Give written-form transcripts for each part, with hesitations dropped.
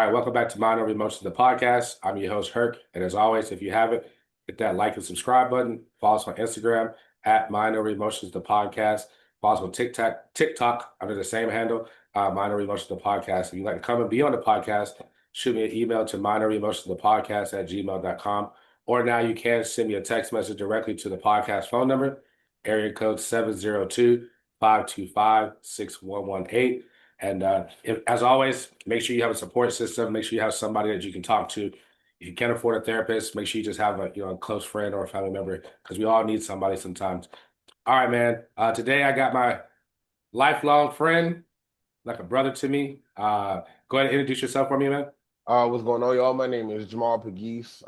right, welcome back to Mind Over Emotions, the podcast. I'm your host, Herc. And as always, if you haven't, hit that like and subscribe button. Follow us on Instagram at Mind Over Emotions, the podcast. Follow us on TikTok under the same handle, Mind Over Emotions, the podcast. If you'd like to come and be on the podcast, shoot me an email to mindoveremotions, at gmail.com. Or now you can send me a text message directly to the podcast phone number, area code 702-525-6118. And as always, make sure you have a support system. Make sure you have somebody that you can talk to. If you can't afford a therapist, make sure you just have a close friend or a family member because we all need somebody sometimes. All right, man. Today I got my lifelong friend, like a brother to me. Go ahead and introduce yourself for me, man. What's going on, y'all? My name is JAMAAL Pegues.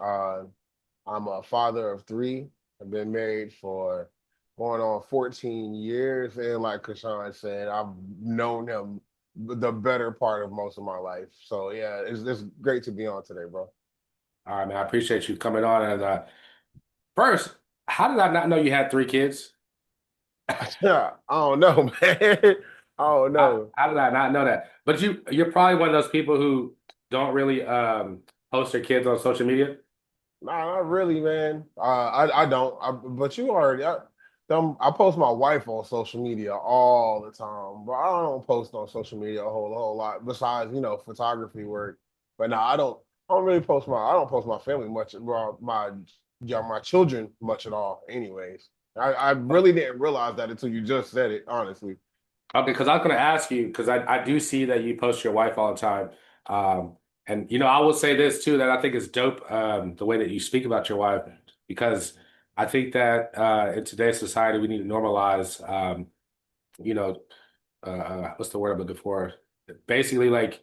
I'm a father of three. I've been married for going on 14 years. And like Kashawn said, I've known him the better part of most of my life. So yeah, it's great to be on today, bro. All right, man. I appreciate you coming on. And first, how did I not know you had three kids? Yeah, I don't know, man. I don't know. How did I not know that? But you're probably one of those people who don't really post their kids on social media. Nah, not really, man. I don't. But you already. I post my wife on social media all the time, but I don't post on social media a whole lot. Besides, photography work. But no, I don't. I don't really post my. I don't post my family much. Well, my children much at all. Anyways, I really didn't realize that until you just said it. Honestly. Okay, because I was going to ask you, because I do see that you post your wife all the time. And, I will say this too, that I think is dope, the way that you speak about your wife, because I think that in today's society, we need to normalize, you know, what's the word I'm looking for? Basically, like,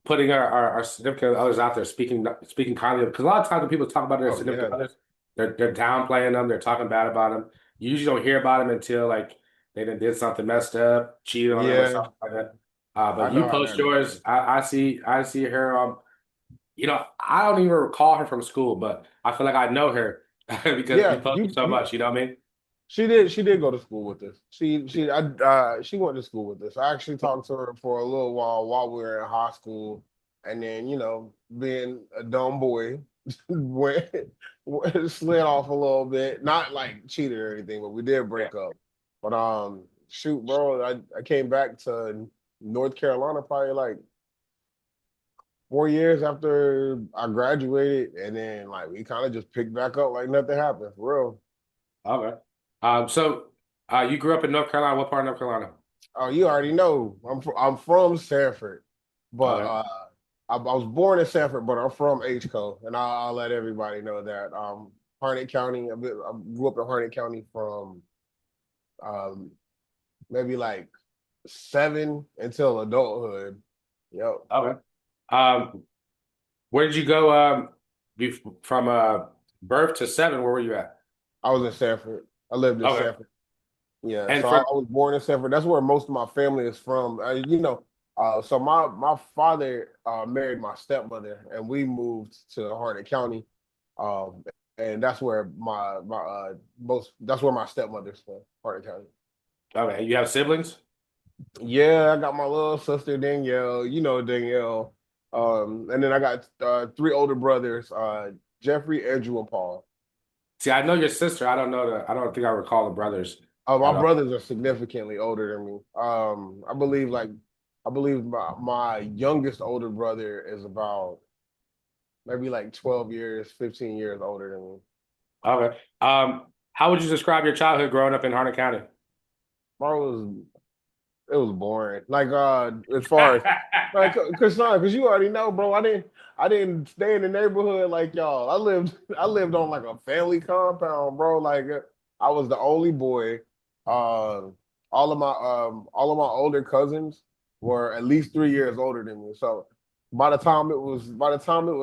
putting our significant others out there, speaking kindly of, because a lot of times when people talk about their Oh significant yeah. others, they're downplaying them, they're talking bad about them. You usually don't hear about them until like they done did something messed up, cheated on them or Yeah. something like that. I But you know how post that goes. yours, I see her. I don't even recall her from school, but I feel like I know her because you Yeah. post so You much. You know what I mean? She did go to school with us. She went to school with us. I actually talked to her for a little while we were in high school, and then being a dumb boy, went slid off a little bit. Not like cheated or anything, but we did Yeah. break up. But shoot, bro, I came back to North Carolina probably like 4 years after I graduated, and then like we kind of just picked back up like nothing happened for real. Okay. So you grew up in North Carolina. What part of North Carolina? Oh, you already know. I'm from Sanford, but Okay. I was born in Sanford, but I'm from HCO, and I'll let everybody know that. Harnett County. I grew up in Harnett County from um, maybe like 7 until adulthood. Yep, Okay. Um, where did you go from birth to seven? Where were you at? I was in Sanford. I lived in Okay. Sanford. Yeah, And so I from was born in Sanford. That's where most of my family is from. So my father married my stepmother, and we moved to Harnett County, um, and that's where my most that's where my stepmother's from, Harnett County. okay, you have siblings? Yeah, I got my little sister Danielle. You know Danielle, and then I got three older brothers, Jeffrey, Andrew, and Paul. See, I know your sister. I don't know I don't think I recall the brothers My at all. brothers are significantly older than me. I believe my youngest older brother is about maybe like 12 years, 15 years older than me. Okay. How would you describe your childhood growing up in Harnett County? Bro, it was boring. Like as far as like cause you already know, bro. I didn't stay in the neighborhood like y'all. I lived on like a family compound, bro. Like I was the only boy. Uh, all of my older cousins were at least 3 years older than me. So by the time it was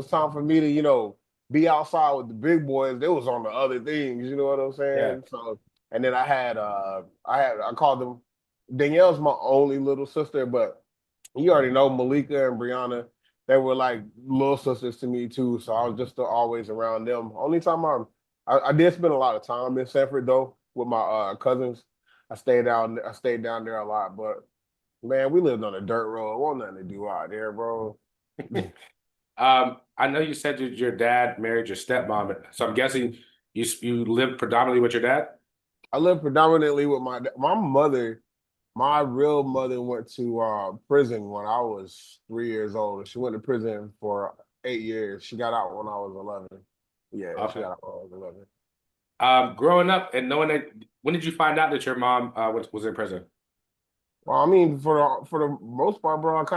time for me to, be outside with the big boys, they was on the other things, you know what I'm Yeah. saying? So and then I called them Danielle's my only little sister, but you already know Malika and Brianna. They were like little sisters to me too, so I was just always around them. Only time I did spend a lot of time in Sanford though with my cousins. I stayed down there a lot, but man, we lived on a dirt road. Wasn't nothing to do out there, bro. I know you said your dad married your stepmom, so I'm guessing you live predominantly with your dad. I live predominantly with my mother. My real mother went to prison when I was 3 years old. She went to prison for 8 years. She got out when I was 11. Yeah, she Okay. got out when I was 11. Growing up and knowing that, when did you find out that your mom was in prison? Well, I mean, for the most part, bro, I've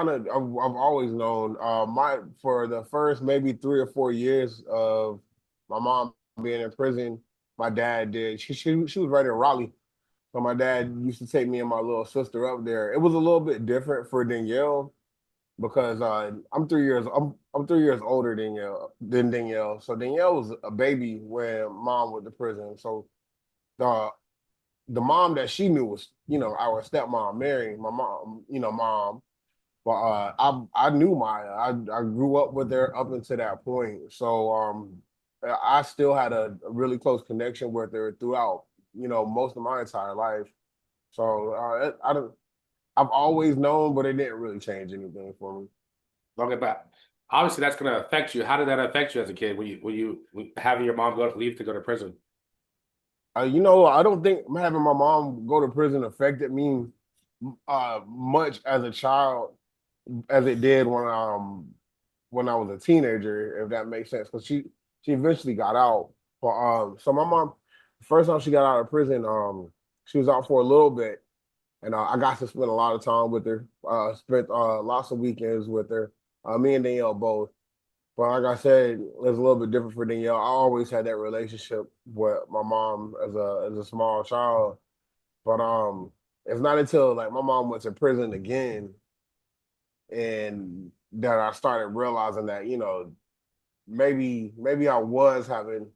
always known. My for the first maybe 3 or 4 years of my mom being in prison, my dad did. She was right in Raleigh, so my dad used to take me and my little sister up there. It was a little bit different for Danielle because I'm 3 years older than Danielle. So Danielle was a baby when mom went to prison. So the the mom that she knew was, our stepmom, Mary, my mom, mom. But I knew Maya. I grew up with her up until that point. So I still had a really close connection with her throughout, most of my entire life. So I don't. I've always known, but it didn't really change anything for me. Okay, but obviously that's going to affect you. How did that affect you as a kid? When having your mom leave to go to prison? I don't think having my mom go to prison affected me much as a child as it did when I was a teenager, if that makes sense. Because she eventually got out. But so my mom, first time she got out of prison, she was out for a little bit, and I got to spend a lot of time with her. Spent lots of weekends with her. Me and Danielle both. But like I said, it's a little bit different for Danielle. I always had that relationship with my mom as a small child. But it's not until like my mom went to prison again and that I started realizing that, maybe I was having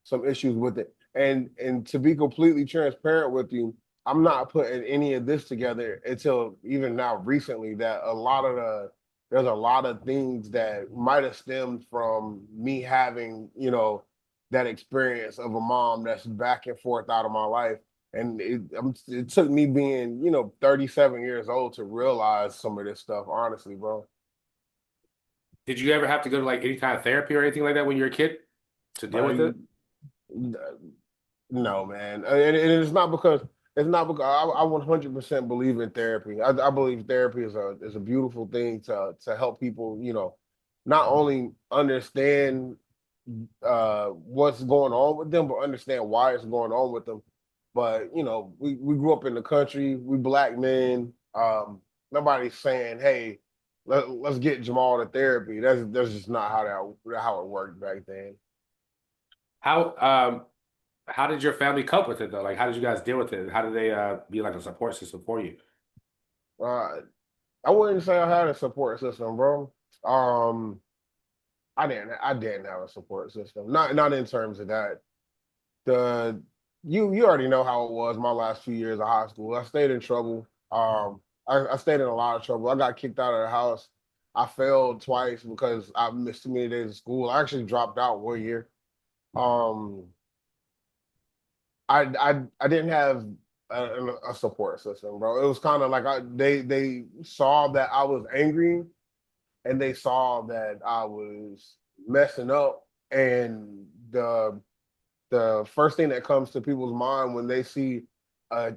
some issues with it. And to be completely transparent with you, I'm not putting any of this together until even now recently that there's a lot of things that might have stemmed from me having, that experience of a mom that's back and forth out of my life. And it took me being, 37 years old to realize some of this stuff, honestly, bro. Did you ever have to go to like any kind of therapy or anything like that when you were a kid to deal with Like, it? no, man, and it's not because I 100% believe in therapy. I believe therapy is a beautiful thing to help people, not only understand what's going on with them, but understand why it's going on with them. But we grew up in the country, we black men. Nobody's saying, "Hey, let's get Jamal to therapy." That's just not how it worked back then. How um how did your family cope with it though? Like how did you guys deal with it? How did they be like a support system for you? Uh, I wouldn't say I had a support system, bro. Um, I didn't have a support system. Not in terms of that. The you already know how it was my last few years of high school. I stayed in trouble. I stayed in a lot of trouble. I got kicked out of the house. I failed twice because I missed too many days of school. I actually dropped out 1 year. Um, I didn't have a support system, bro. It was kind of like they saw that I was angry and they saw that I was messing up. And the first thing that comes to people's mind when they see,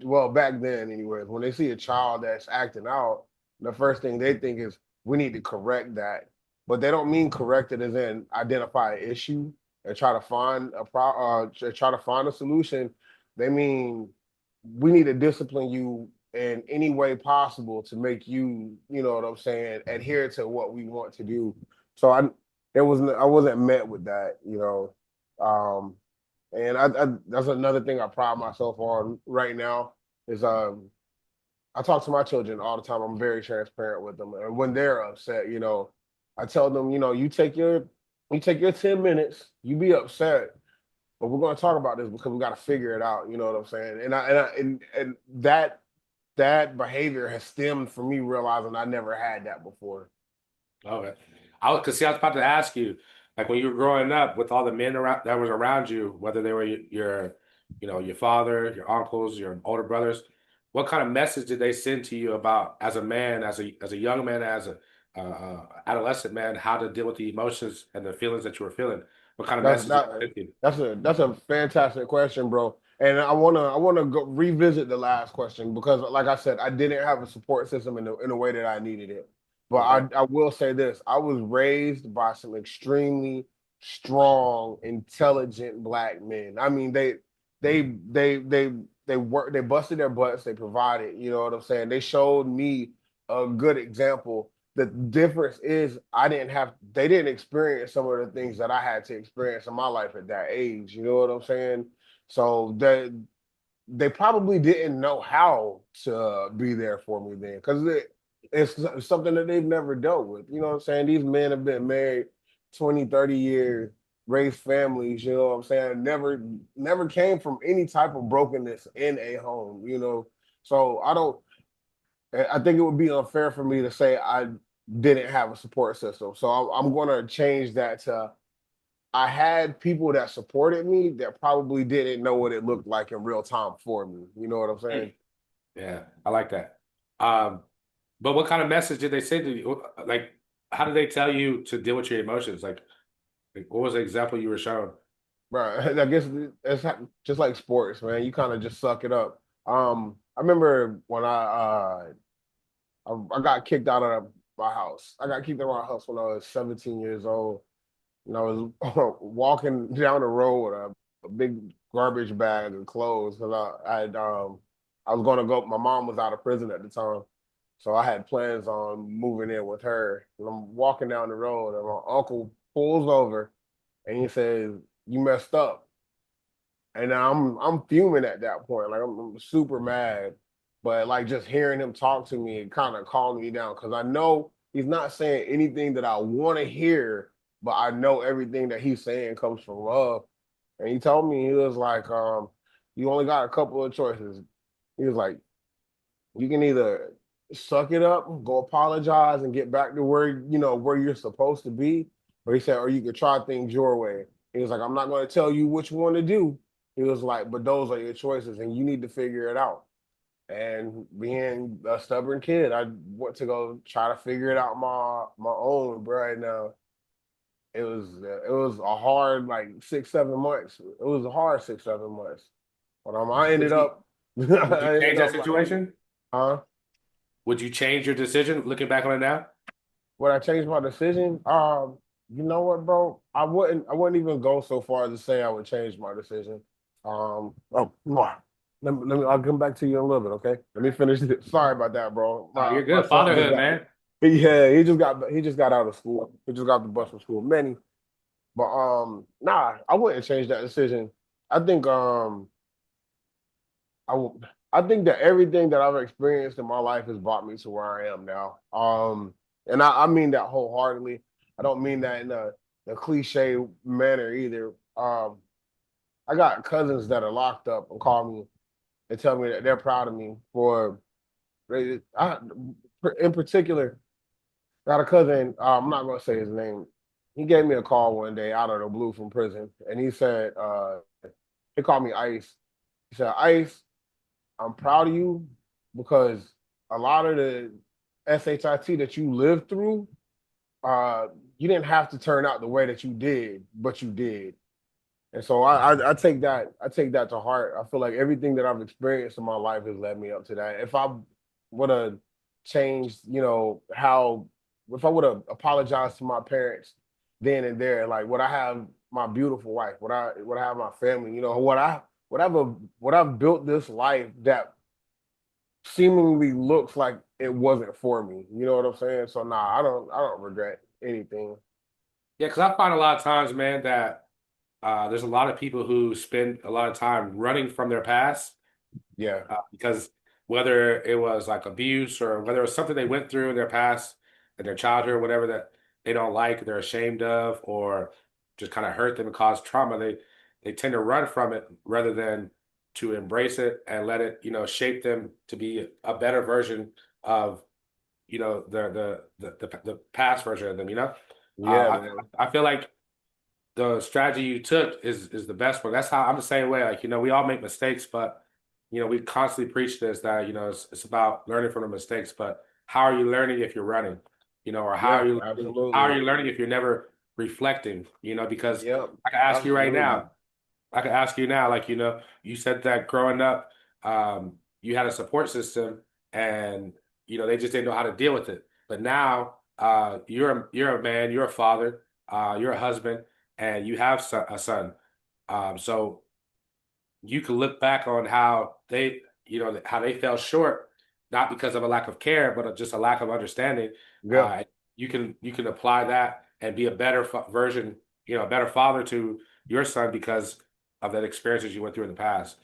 well, back then, anyways, when they see a child that's acting out, the first thing they think is we need to correct that. But they don't mean correct it as in identify an issue and try to find a solution. They mean we need to discipline you in any way possible to make you, you know what I'm saying, adhere to what we want to do. So I wasn't met with that, and I that's another thing I pride myself on right now is I talk to my children all the time. I'm very transparent with them, and when they're upset, I tell them, you take your 10 minutes, you be upset, but we're going to talk about this because we got to figure it out. You know what I'm saying? And that behavior has stemmed from me realizing I never had that before. Okay. I was about to ask you, like when you were growing up with all the men around that was around you, whether they were your father, your uncles, your older brothers, what kind of message did they send to you about as a man, as a young man, adolescent, man, how to deal with the emotions and the feelings that you were feeling. What kind of That's messages that. did you? That's a fantastic question, bro. And I wanna go revisit the last question because, like I said, I didn't have a support system in the way that I needed it. But Okay. I will say this: I was raised by some extremely strong, intelligent black men. I mean, they they they they busted their butts. They provided. You know what I'm saying? They showed me a good example. The difference is they didn't experience some of the things that I had to experience in my life at that age. You know what I'm saying? So they probably didn't know how to be there for me then because it's something that they've never dealt with. You know what I'm saying? These men have been married 20, 30 years, raised families, you know what I'm saying? Never came from any type of brokenness in a home, you know. So I think it would be unfair for me to say I didn't have a support system. So I'm going to change that to I had people that supported me that probably didn't know what it looked like in real time for me. You know what I'm saying? Yeah, I like that. Um, but what kind of message did they say to you? Like, how did they tell you to deal with your emotions? Like what was the example you were shown? Right. I guess it's just like sports, man. You kind of just suck it up. I remember when I got kicked out of my house. I got kicked out of my house when I was 17 years old. And I was walking down the road with a big garbage bag of clothes because I was going to go. My mom was out of prison at the time, so I had plans on moving in with her. And I'm walking down the road, and my uncle pulls over, and he says, "You messed up." And I'm fuming at that point, like I'm super mad. But like just hearing him talk to me, it kind of calmed me down because I know he's not saying anything that I want to hear, but I know everything that he's saying comes from love. And he told me, he was like, you only got a couple of choices. He was like, you can either suck it up, go apologize, and get back to where you're supposed to be. Or he said, or you could try things your way. He was like, I'm not going to tell you which one to do. He was like, but those are your choices, and you need to figure it out. And being a stubborn kid, I went to go try to figure it out my own. But right now, it was a hard like 6 7 months. It was a hard 6 7 months. But I Would ended you up would you I ended change that up like, situation? huh? Would you change your decision looking back on it now? Would I change my decision? You know what, bro? I wouldn't even go so far as to say I would change my decision. Oh, mwah. I'll come back to you in a little bit, okay? Let me finish this. Sorry about that, bro. My You're my good. son just Fatherhood, got man. yeah, he just got out of school. He just got the bus from school. Many. But nah, I wouldn't change that decision. I think I w- I think that everything that I've experienced in my life has brought me to where I am now. And I mean that wholeheartedly. I don't mean that in a cliche manner either. I got cousins that are locked up and call me and tell me that they're proud of me for. In particular, I got a cousin. I'm not going to say his name. He gave me a call one day out of the blue from prison, and he said, he called me Ice. He said, Ice, I'm proud of you because a lot of the SHIT that you lived through, uh, you didn't have to turn out the way that you did, but you did. And so I take that to heart. I feel like everything that I've experienced in my life has led me up to that. If I would have changed, how if I would have apologized to my parents then and there, like would I have my beautiful wife? Would I have my family? Would I've built this life that seemingly looks like it wasn't for me. You know what I'm saying? So nah, I don't regret anything. Yeah, because I find a lot of times, man, that there's a lot of people who spend a lot of time running from their past Yeah. because whether it was like abuse or whether it was something they went through in their past, in their childhood, whatever that they don't like, they're ashamed of, or just kind of hurt them and cause trauma, they tend to run from it rather than to embrace it and let it, shape them to be a better version of, the past version of them, Yeah, Uh, man. I feel like the strategy you took is the best one. That's how I'm the same way. Like, we all make mistakes, but we constantly preach this that, it's about learning from the mistakes, but how are you learning if you're running? or Yeah, how are absolutely. you learning if you're never reflecting, because Yep, I can ask you right absolutely. now, I can ask you now, like, you said that growing up, you had a support system and, they just didn't know how to deal with it. But now, you're a man, you're a father, you're a husband, and you have a son. So you can look back on how how they fell short, not because of a lack of care, but just a lack of understanding. Yep, Uh, you can apply that and be a better version, a better father to your son because of that experiences you went through in the past.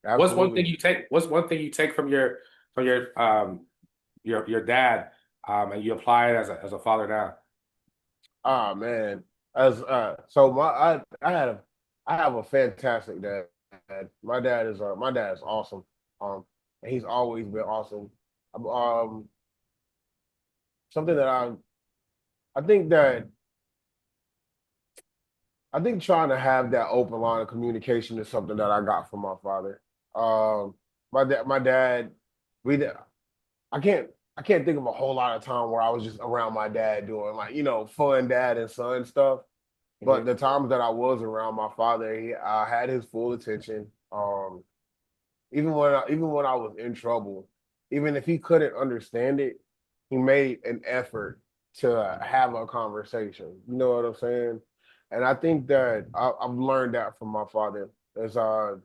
absolutely. What's one thing you take from your dad, and you apply it as a father now? Ah man, as so I have a fantastic dad. My dad is awesome. And he's always been awesome. Um, something that I think that I think trying to have that open line of communication is something that I got from my father. Um, my dad, we did- I can't I can't think of a whole lot of time where I was just around my dad doing like fun dad and son stuff. But Hmm. the times that I was around my father, I had his full attention. Even when I was in trouble, even if he couldn't understand it, he made an effort to have a conversation. You know what I'm saying? And I think that I've learned that from my father. As Now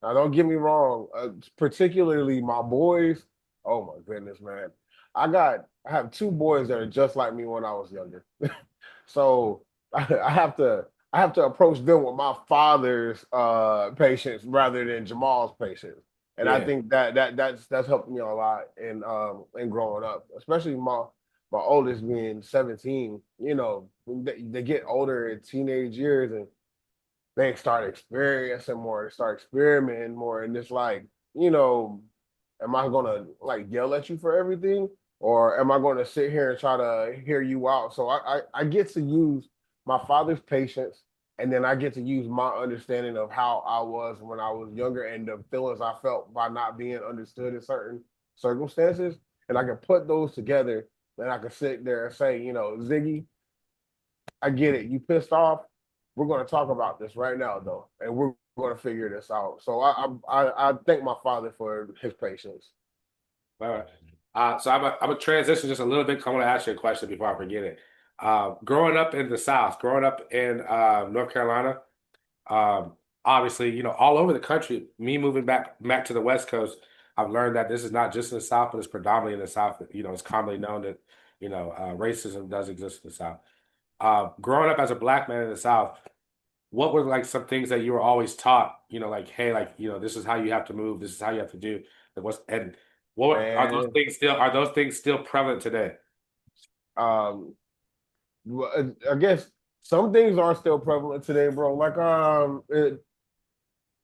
don't get me wrong, particularly my boys. Oh my goodness, man! I have two boys that are just like me when I was younger. So I have to approach them with my father's patience rather than Jamal's patience. And I Yeah. think that's helped me a lot in growing up, especially my oldest being 17. They get older in teenage years and they start experiencing more, they start experimenting more, and it's like, you know, am I gonna like yell at you for everything, or am I gonna sit here and try to hear you out? So I get to use my father's patience, and then I get to use my understanding of how I was when I was younger and the feelings I felt by not being understood in certain circumstances, and I can put those together, and I can sit there and say, Ziggy, I get it. You pissed off. We're going to talk about this right now, though, and we're going to figure this out. So I thank my father for his patience. All right. So I'm a transition just a little bit. 'Cause I want to ask you a question before I forget it. Growing up in the South, growing up in North Carolina, um, obviously, all over the country, me moving back to the West Coast, I've learned that this is not just in the South, but it's predominantly in the South. It's commonly known that, racism does exist in the South. Growing up as a black man in the South, what were like some things that you were always taught, like, hey, like, this is how you have to move, this is how you have to do. And are those And things still prevalent today? um, I guess some things are still prevalent today, bro. Like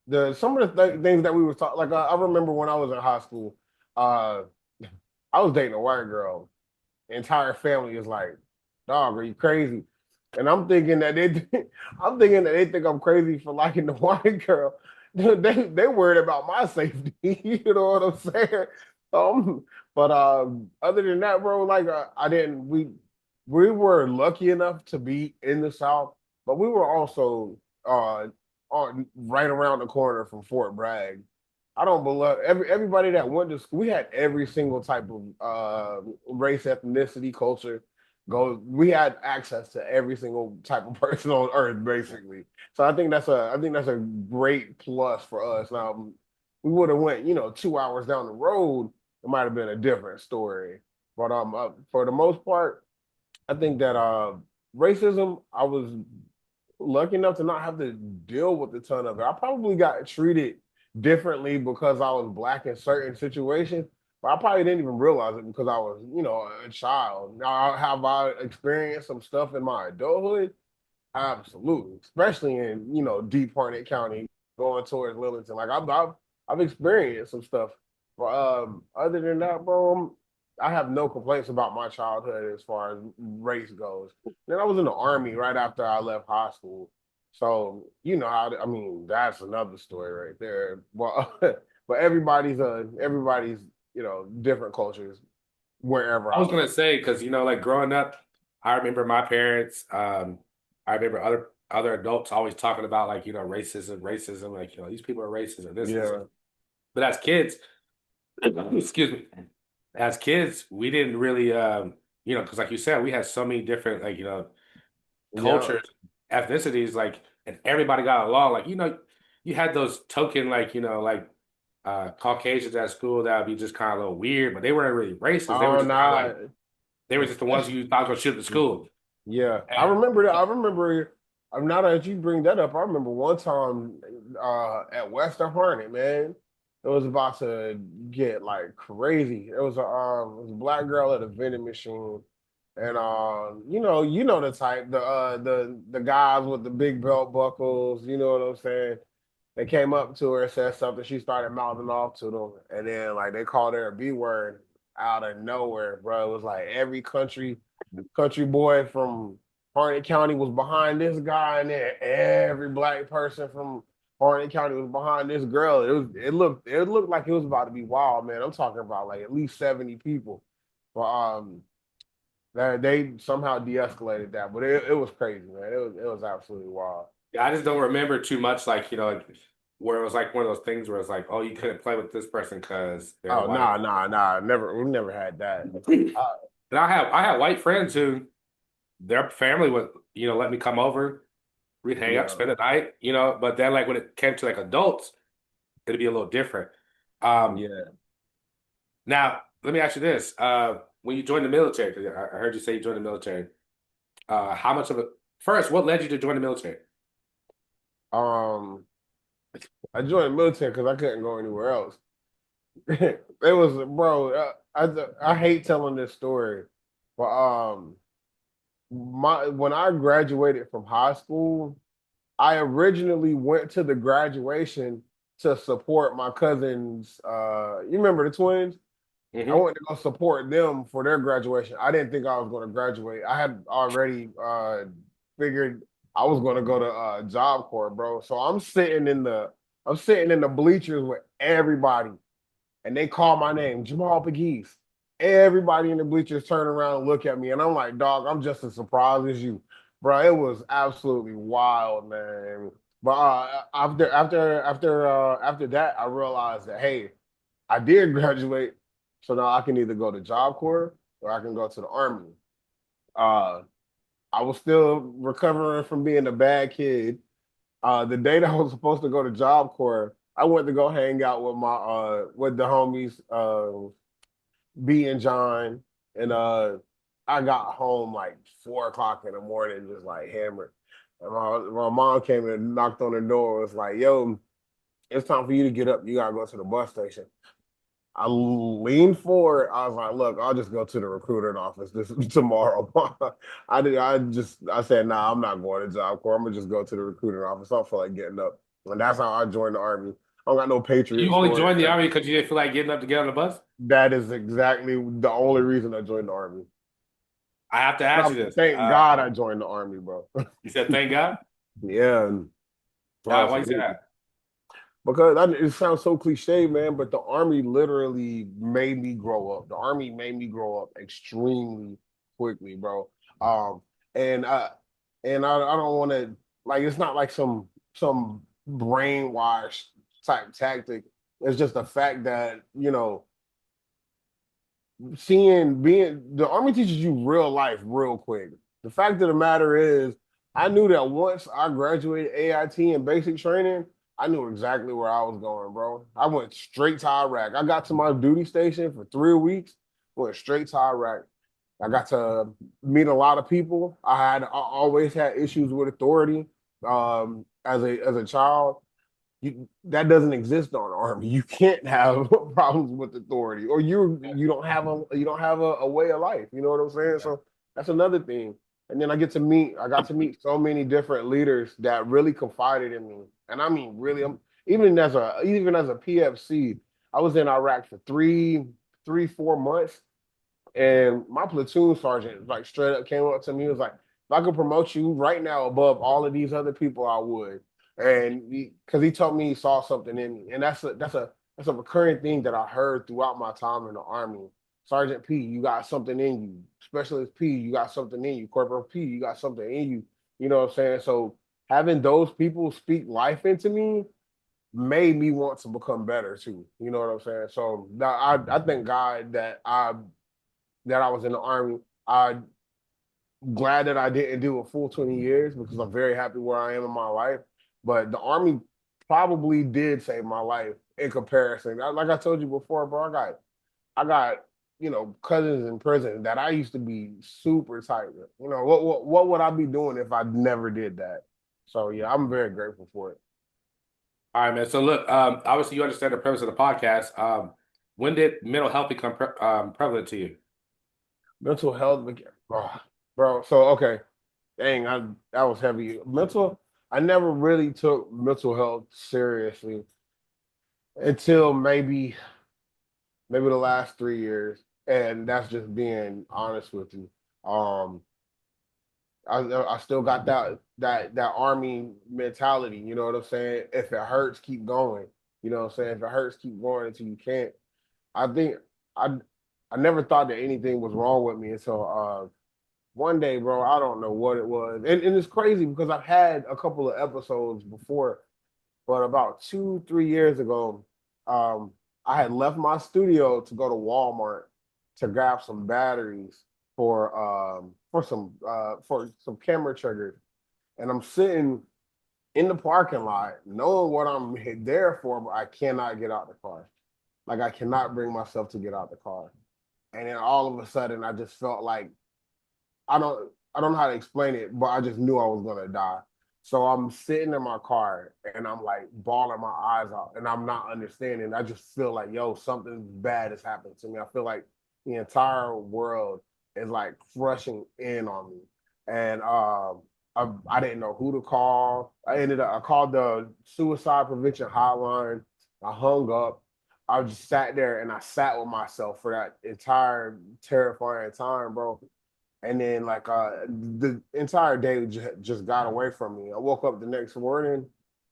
the some of the things that we were taught. Like I remember when I was in high school, uh, I was dating a white girl. The entire family is like, "Dog, are you crazy?" And I'm thinking that I'm thinking that they think I'm crazy for liking the white girl. They worried about my safety. You know what I'm saying? Um, but other than that, bro, like I didn't. We were lucky enough to be in the South, but we were also uh on right around the corner from Fort Bragg. I don't believe everybody that went to school. We had every single type of race, ethnicity, culture. We had access to every single type of person on earth, basically. So I think that's a great plus for us. Now, we would have went, 2 hours down the road, it might have been a different story. But for the most part, I think that racism, I was lucky enough to not have to deal with a ton of it. I probably got treated differently because I was black in certain situations, but I probably didn't even realize it because I was, a child. Now, have I experienced some stuff in my adulthood? Absolutely, especially in Deep Harnett County, going towards Lillington. Like I've experienced some stuff. But other than that, bro, I have no complaints about my childhood as far as race goes. Then I was in the army right after I left high school, so I mean, that's another story right there. But but everybody's different cultures. wherever I I was gonna went. say because like growing up, I remember my parents. I remember other adults always talking about like racism, like these people are racist or this. Yeah, But as kids, excuse me, as kids, we didn't really, because like you said, we had so many different like yeah. cultures, ethnicities, like, and everybody got along. Like you had those token like Caucasians at school that would be just kind of a little weird, but they weren't really racist. They were Oh, just kind of nah. like they were just the ones Especially, you thought was gonna shoot at the school. yeah. I And remember that. I remember. Now that you bring that up, I remember one time at Western Harnett, man. It was about to get like crazy. It was a black girl at a vending machine, and you know the type, the guys with the big belt buckles. You know what I'm saying? They came up to her and said something. She started mouthing off to them, and then like they called her a B word out of nowhere, bro. It was like every country boy from Harnett County was behind this guy, and then every black person from Harnett County was behind this girl. It looked like it was about to be wild, man. I'm talking about like at least 70 people. But that they somehow de-escalated that, but it was crazy, man. It was absolutely wild. yeah, I just don't remember too much like like, where it was like one of those things where it's like, oh, you couldn't play with this person because they're Oh, white. nah. We never had that. Uh, And I had white friends who their family would let me come over, we'd hang out, yeah, spend the night, but then like when it came to like adults, it'd be a little different. Um, yeah. Now let me ask you this: when you joined the military, 'cause I heard you say you joined the military, how much of it? First, what led you to join the military? Um, I joined the military because I couldn't go anywhere else. It was, bro. I hate telling this story, but my when I graduated from high school, I originally went to the graduation to support my cousins. You remember the twins? I Hmm. went to go support them for their graduation. I didn't think I was going to graduate. I had already figured I was going to go to Job Corps, bro. So I'm sitting in the bleachers with everybody, and they call my name, JAMAAL PEGUES. Everybody in the bleachers turn around and look at me, and I'm like, dog, I'm just as surprised as you, bro. It was absolutely wild, man. But after that, I realized that hey, I did graduate, so now I can either go to Job Corps or I can go to the Army. Uh, I was still recovering from being a bad kid. The day that I was supposed to go to Job Corps, I went to go hang out with my with the homies, B and John, and I got home like 4 o'clock in the morning, just like hammered. And my mom came and knocked on the door. It was like, "Yo, it's time for you to get up. You gotta go to the bus station." I leaned forward. I was like, "Look, I'll just go to the recruiting office this tomorrow." I said, "Nah, I'm not going to Job Corps. I'm gonna just go to the recruiting office. I don't feel like getting up." And that's how I joined the army. I don't got no Patriot You only story. joined the army because you didn't feel like getting up to get on the bus? That is exactly the only reason I joined the army. I have to And ask you this. thank God I joined the army, bro. You said thank God. Yeah, Why you say absolutely. that? Because it sounds so cliche, man, but the army literally made me grow up. The army made me grow up extremely quickly, bro. Um, and I don't want to like it's not like some brainwash type tactic. It's just the fact that seeing being the army teaches you real life real quick. The fact of the matter is, I knew that once I graduated AIT and basic training, I knew exactly where I was going, bro. I went straight to Iraq. I got to my duty station for 3 weeks, went straight to Iraq. I got to meet a lot of people. I always had issues with authority as a child. That doesn't exist on army. You can't have problems with authority, or you don't have a way of life. You know what I'm saying? So that's another thing. And then I got to meet so many different leaders that really confided in me. And I mean, really, even as a PFC, I was in Iraq for 4 months, and my platoon sergeant like straight up came up to me and was like, if I could promote you right now above all of these other people, I would. And because he told me he saw something in me. And that's a recurring thing that I heard throughout my time in the army. Sergeant P, you got something in you. Specialist P, you got something in you. Corporal P, you got something in you. You know what I'm saying? So having those people speak life into me made me want to become better too. You know what I'm saying? So I thank God that I was in the army. I'm glad that I didn't do a full 20 years because I'm very happy where I am in my life. But the army probably did save my life in comparison. Like I told you before, bro, I got cousins in prison that I used to be super tight with. What would I be doing if I never did that? So yeah, I'm very grateful for it. All right, man. So look, obviously you understand the premise of the podcast. When did mental health become prevalent to you? Mental health, bro. So okay, dang, that was heavy. I never really took mental health seriously until maybe the last 3 years, and that's just being honest with you. Um, I still got that army mentality. You know what I'm saying? If it hurts, keep going. You know what I'm saying? If it hurts, keep going until you can't. I think I I never thought that anything was wrong with me until one day, bro. I don't know what it was, and it's crazy because I've had a couple of episodes before, but about 2 3 years ago, um, I had left my studio to go to Walmart to grab some batteries for some camera triggers, and I'm sitting in the parking lot, knowing what I'm there for, but I cannot get out the car. Like I cannot bring myself to get out the car, and then all of a sudden, I just felt like I don't know how to explain it, but I just knew I was gonna die. So I'm sitting in my car and I'm like bawling my eyes out and I'm not understanding. I just feel like, yo, something bad has happened to me. I feel like the entire world is like crushing in on me. And I didn't know who to call. I called the suicide prevention hotline. I hung up. I just sat there and I sat with myself for that entire terrifying time, bro. And then like the entire day just got away from me. I woke up the next morning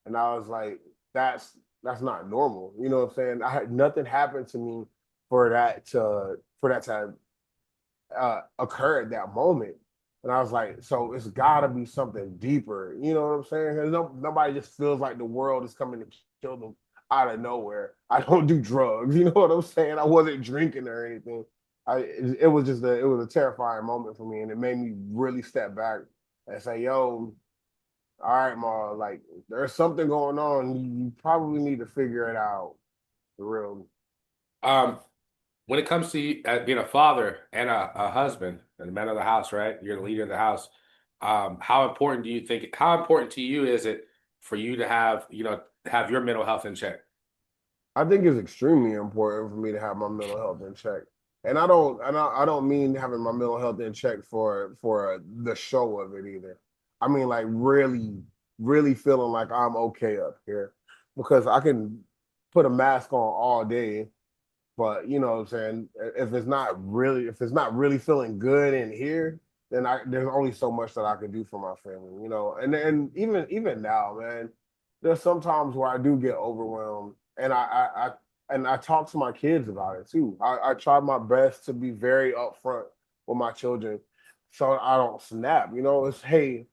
and I was like, that's not normal. You know what I'm saying? I had nothing happened to me for that to occur at that moment. And I was like, so it's got to be something deeper. You know what I'm saying? 'Cause nobody just feels like the world is coming to kill them out of nowhere. I don't do drugs. You know what I'm saying? I wasn't drinking or anything. It was just it was a terrifying moment for me, and it made me really step back and say, "Yo, all right, Ma, like there's something going on. You probably need to figure it out for real." Um, when it comes to being a father and a husband and a man of the house, right? You're the leader of the house. How important do you think? How important to you is it for you to have your mental health in check? I think it's extremely important for me to have my mental health in check. And I don't mean having my mental health in check for the show of it either. I mean like really, really feeling like I'm okay up here because I can put a mask on all day, but you know what I'm saying, if it's not really feeling good in here, then there's only so much that I can do for my family, you know. And even now, man, there's some times where I do get overwhelmed, and I talk to my kids about it too. I try my best to be very upfront with my children, so I don't snap. You know, it's hey,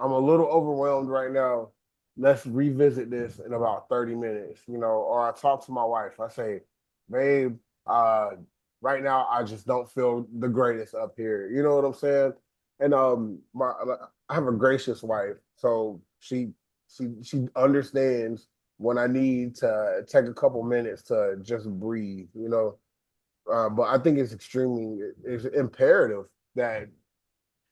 I'm a little overwhelmed right now. Let's revisit this in about 30 minutes, you know, or I talk to my wife. I say, babe, uh, right now I just don't feel the greatest up here. You know what I'm saying? And I have a gracious wife, so she understands when I need to take a couple minutes to just breathe, you know. But I think it's imperative that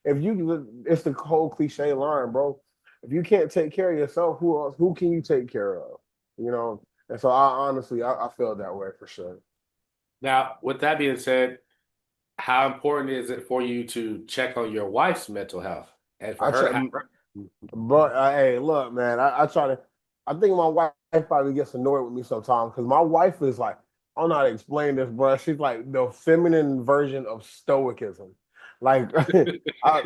it's the whole cliche line, bro. If you can't take care of yourself, who can you take care of? You know? And so I honestly I feel that way for sure. Now, with that being said, how important is it for you to check on your wife's mental health and for I her try to have? But hey, look, man, I try to. I think my wife probably gets annoyed with me sometimes because my wife is like, I don't know how to explain this, bro. She's like the feminine version of stoicism. Like, I'll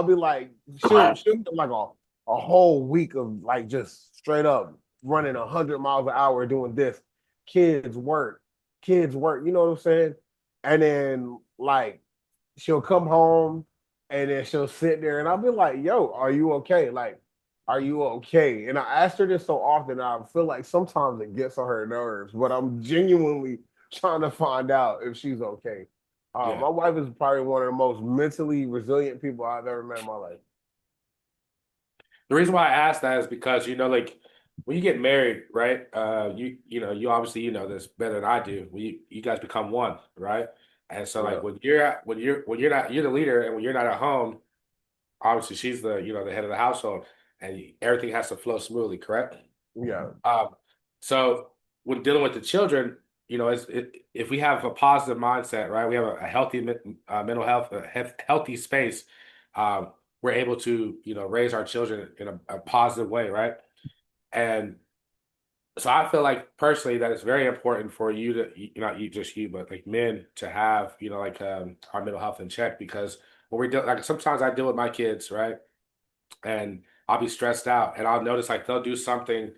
be like, she'll get like a whole week of like just straight up running 100 miles an hour doing this, kids work. kids work, you know what I'm saying? And then like she'll come home and then she'll sit there and I'll be like, yo, are you okay? Like, are you okay? And I asked her this so often, I feel like sometimes it gets on her nerves, but I'm genuinely trying to find out if she's okay. Yeah. My wife is probably one of the most mentally resilient people I've ever met in my life. The reason why I asked that is because, like when you get married, right? You obviously this better than I do. You guys become one, right? And so like Yeah, when you're not you're the leader and when you're not at home, obviously she's the head of the household and everything has to flow smoothly, correct? yeah, Um, so when dealing with the children, if we have a positive mindset, right? We have a healthy mental health, healthy space. We're able to, raise our children in a positive way, right? And so I feel like personally that it's very important for you to, not you, just you, but like men to have, our mental health in check because when we do, like sometimes I deal with my kids, right? And I'll be stressed out and I'll notice like they'll do something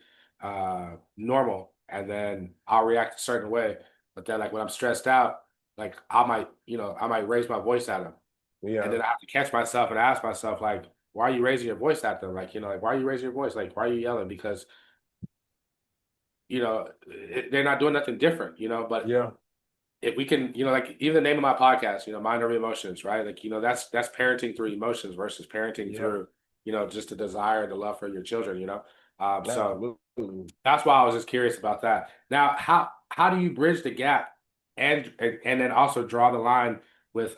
normal and then I'll react a certain way. But then like when I'm stressed out, like I might raise my voice at them. And yeah, then I have to catch myself and ask myself, like, why are you raising your voice at them? Like, like why are you raising your voice? Like, why are you yelling? Because, they're not doing nothing different, but yeah, if we can, like even the name of my podcast, Mind Over Emotions, right? Like, that's parenting through emotions versus parenting yeah. through, just the desire, the love for your children. So Absolutely. that's why I was just curious about that. Now, how do you bridge the gap and then also draw the line with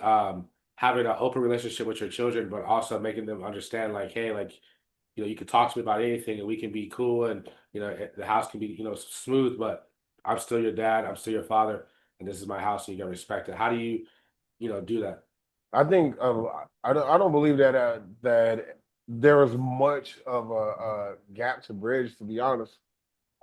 having an open relationship with your children, but also making them understand like, hey, like, you can talk to me about anything and we can be cool and the house can be, smooth, but I'm still your dad, I'm still your father, and this is my house, so you gotta respect it. How do you, do that? I think I don't believe that there is much of a gap to bridge, to be honest.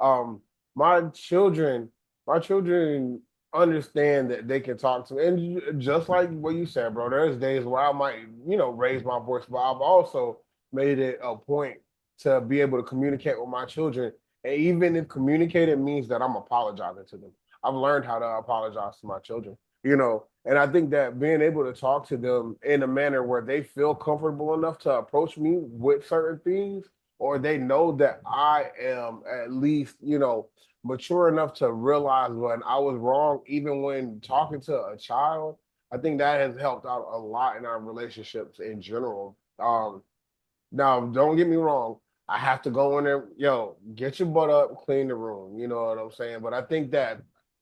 Um, my children, my children understand that they can talk to me, and just like what you said, bro. There's days where I might, raise my voice, but I've also made it a point to be able to communicate with my children, and even if communicating means that I'm apologizing to them, I've learned how to apologize to my children. And I think that being able to talk to them in a manner where they feel comfortable enough to approach me with certain things or they know that I am at least, mature enough to realize when I was wrong, even when talking to a child. I think that has helped out a lot in our relationships in general. Now, don't get me wrong. I have to go in there, get your butt up, clean the room. You know what I'm saying? But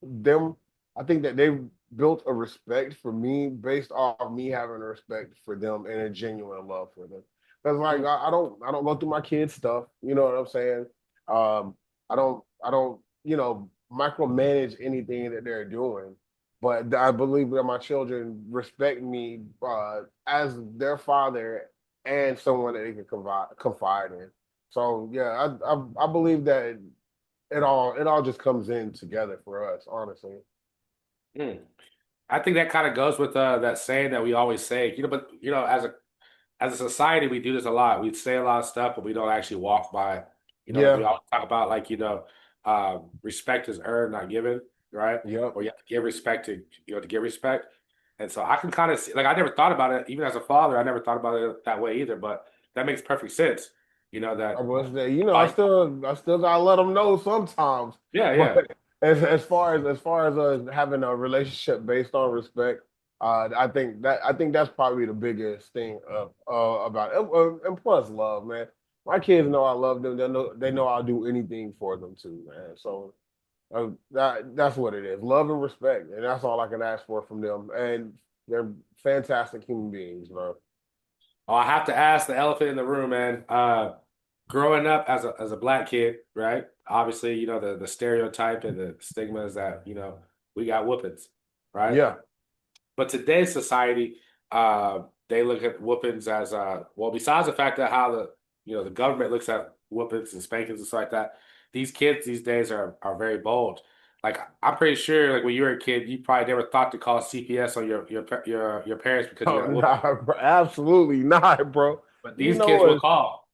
them, I think that they've built a respect for me based off me having a respect for them and a genuine love for them. Because like Mm. I don't go through my kids' stuff. You know what I'm saying? I don't micromanage anything that they're doing. But I believe that my children respect me as their father and someone that they can confide in. So yeah, I believe that it all just comes in together for us, honestly. Mm. I think that kind of goes with that saying that we always say, but as a society, we do this a lot. We say a lot of stuff, but we don't actually walk by. Like we Yeah, always talk about, like respect is earned, not given, right? yep. Or you have to give respect to give respect. And so I can kind of see, like I never thought about it, even as a father, I never thought about it that way either. But that makes perfect sense. I That was there. I like still gotta let them know sometimes. yeah, But yeah. as far as us having a relationship based on respect, I think that's probably the biggest thing about it. And plus love, man. My kids know I love them. They know I'll do anything for them too, man. So that's what it is. Love and respect, and that's all I can ask for from them. And they're fantastic human beings, bro. Oh, I have to ask the elephant in the room, man. Growing up as a black kid, right? Obviously, the stereotype and the stigma is that, we got whoopings, right? Yeah. But today's society, they look at whoopings as well, besides the fact that how the government looks at whoopings and spankings and stuff like that, these kids these days are very bold. Like I'm pretty sure, like when you were a kid, you probably never thought to call CPS on your parents because you Oh got whooped. nah, bro. Absolutely not, bro. But You these know kids will what, call.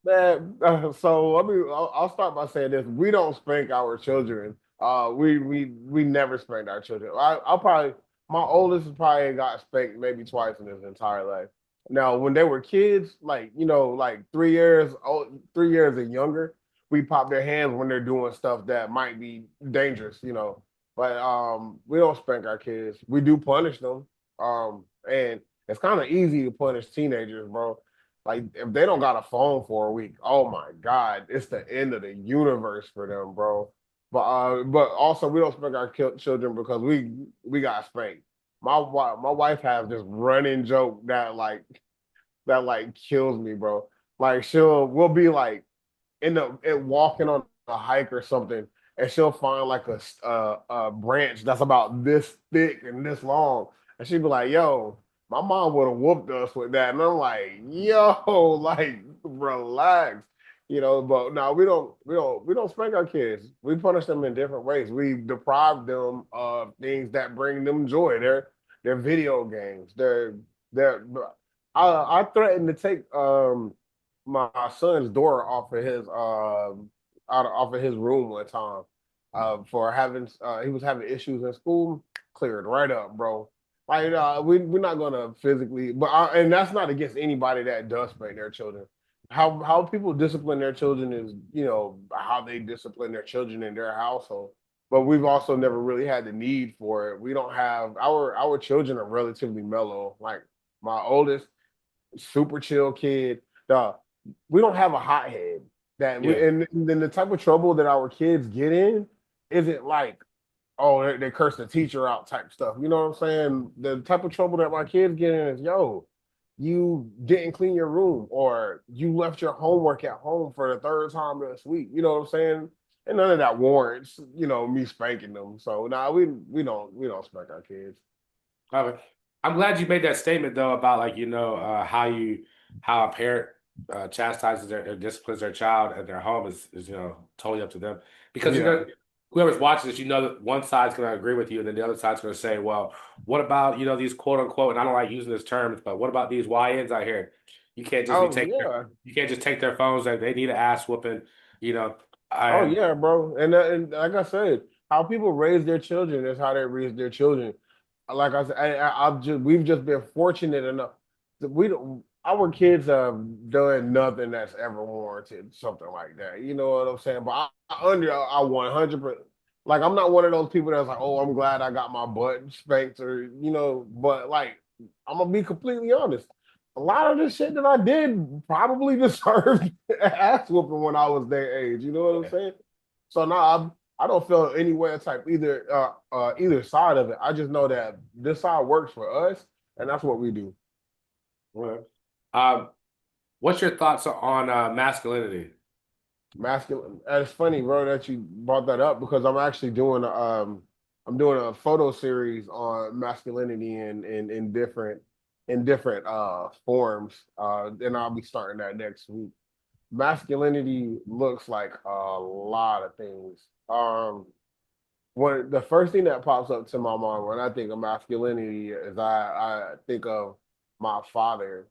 man? So I mean, I'll start by saying this: we don't spank our children. We never spanked our children. I'll probably my oldest has probably got spanked maybe twice in his entire life. Now, when they were kids, like like 3 years old, 3 years and younger, we pop their hands when they're doing stuff that might be dangerous. But we don't spank our kids. We do punish them. And it's kind of easy to punish teenagers, bro. Like if they don't got a phone for a week, oh my God, it's the end of the universe for them, bro. But also we don't spank our children because we got spanked. My wife has this running joke that kills me, bro. Like we'll be like walking on a hike or something, and she'll find like a branch that's about this thick and this long, and she'd be like, "Yo, my mom would have whooped us with that," and I'm like, "Yo, like relax." But no, we don't spank our kids. We punish them in different ways. We deprive them of things that bring them joy. Their video games. Their I threatened to take my son's door off of his off of his room one time for having he was having issues in school. Cleared right up, bro. Like we're not gonna physically, and that's not against anybody that does spank their children. How people discipline their children is how they discipline their children in their household. But we've also never really had the need for it. We don't have our children are relatively mellow. Like my oldest, super chill kid. The we don't have a hothead Yeah. and then the type of trouble that our kids get in isn't like, oh, they curse the teacher out type stuff. You know what I'm saying? The type of trouble that my kids get in is, yo, you didn't clean your room, or you left your homework at home for the third time this week. You know what I'm saying? And none of that warrants, me spanking them. So nah, we don't spank our kids. Okay. I'm glad you made that statement though about like how a parent chastises or disciplines their child at their home is totally up to them because Yeah. whoever's watching this that one side's going to agree with you and then the other side's going to say, well, what about these quote unquote, and I don't like using this terms, but what about these YNs out here? Oh yeah. You can't just take their phones. They need an ass whooping, you know. Oh And yeah, bro. And like I said, how people raise their children is how they raise their children. Like I said, we've just been fortunate enough that we don't our kids have done nothing that's ever warranted something like that. You know what I'm saying? But I 100%, like I'm not one of those people that's like, oh, I'm glad I got my butt spanked, but like I'm gonna be completely honest. A lot of the shit that I did probably deserved ass whooping when I was their age. You know what I'm saying? So now I don't feel any way type either side of it. I just know that this side works for us, and that's what we do. well, um, what's your thoughts on masculinity? Masculine. And it's funny, bro, that you brought that up because I'm doing a photo series on masculinity in different forms. And I'll be starting that next week. Masculinity looks like a lot of things. When the first thing that pops up to my mind when I think of masculinity is I think of my father.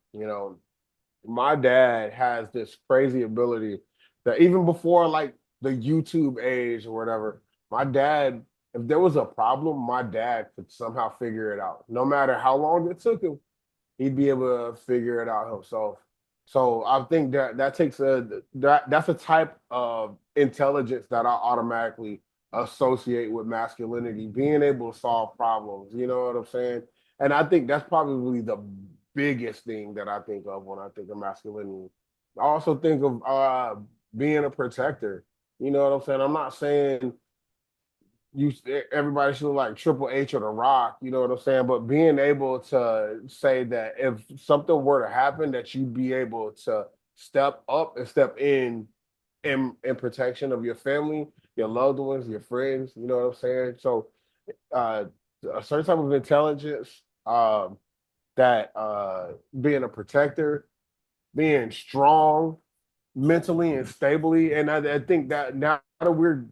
My dad has this crazy ability that even before like the YouTube age or whatever, my dad, if there was a problem, my dad could somehow figure it out. No matter how long it took him, he'd be able to figure it out himself. So I think that takes that's a type of intelligence that I automatically associate with masculinity, being able to solve problems. You know what I'm saying? And I think that's probably the biggest thing that I think of when I think of masculinity. I also think of being a protector. You know what I'm saying? I'm not saying you everybody should look like Triple H or The Rock, you know what I'm saying? But being able to say that if something were to happen, that you'd be able to step up and step in protection of your family, your loved ones, your friends, you know what I'm saying? So uh a certain type of intelligence, that being a protector, being strong mentally and stably. And I think that now that we're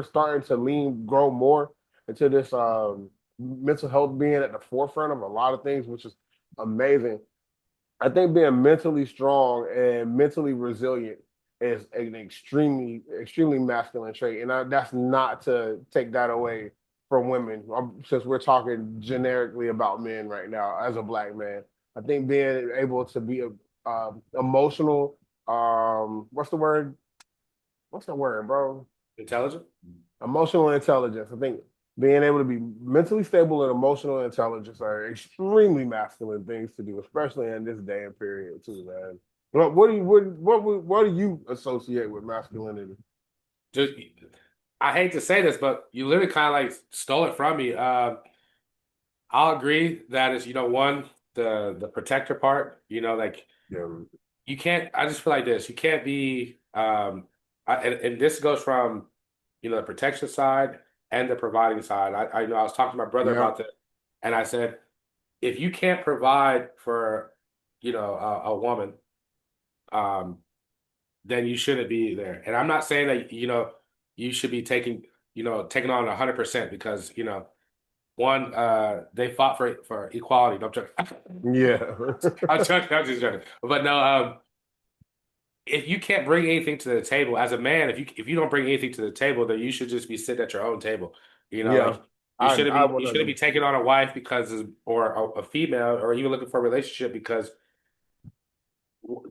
starting to grow more into this mental health being at the forefront of a lot of things, which is amazing. I think being mentally strong and mentally resilient is an extremely masculine trait, and that's not to take that away from women. Since we're talking generically about men right now, as a black man, I think being able to be emotional, what's the word? What's the word, bro? Intelligent? Emotional intelligence. I think being able to be mentally stable and emotional intelligence are extremely masculine things to do, especially in this day and period too, man. What do you associate with masculinity? Just, I hate to say this, but you literally kind of like stole it from me. I'll agree that is, one, the protector part, like Yeah, you can't, I just feel like this, you can't be, and this goes from, the protection side and the providing side. I was talking to my brother yeah, about this, and I said, if you can't provide for, a woman, um, then you shouldn't be there. And I'm not saying that, you should be taking on 100% because, one, they fought for equality. No, I'm joking. yeah, I'm joking. I'm just joking. But no, if you can't bring anything to the table as a man, if you don't bring anything to the table, then you should just be sitting at your own table. yeah. Like I you shouldn't be 100. taking on a wife or a female or even looking for a relationship because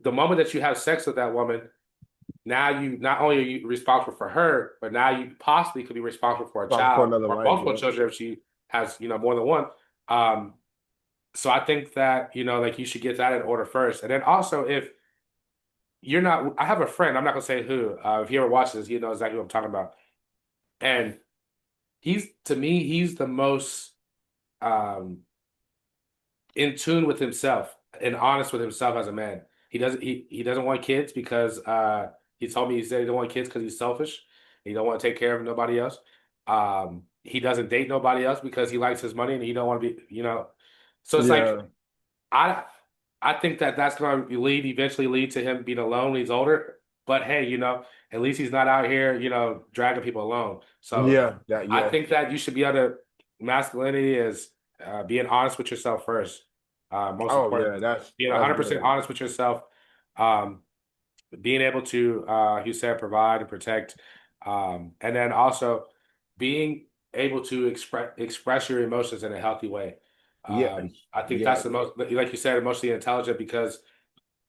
the moment that you have sex with that woman, now you not only are you responsible for her, but now you possibly could be responsible for a For child another or life, multiple yeah, children if she has, more than one. Um, so I think that, like you should get that in order first. And then also if you're not, I have a friend, I'm not gonna say who, if he ever watches this, he knows exactly what I'm talking about. And to me, he's the most um in tune with himself and honest with himself as a man. He doesn't want kids because he told me he said he don't want kids because he's selfish. He don't want to take care of nobody else. He doesn't date nobody else because he likes his money and he don't want to be, so it's like yeah, I I think that that's going to eventually lead to him being alone when he's older. But hey, at least he's not out here, dragging people alone. So yeah, that, I yeah. think that you should be able to masculinity is being honest with yourself first. Most Oh important, yeah, being that's 100% good. honest with yourself. Um, being able to, you said, provide and protect, and then also being able to express your emotions in a healthy way. Yes, I think that's yes, the most, like you said, emotionally intelligent because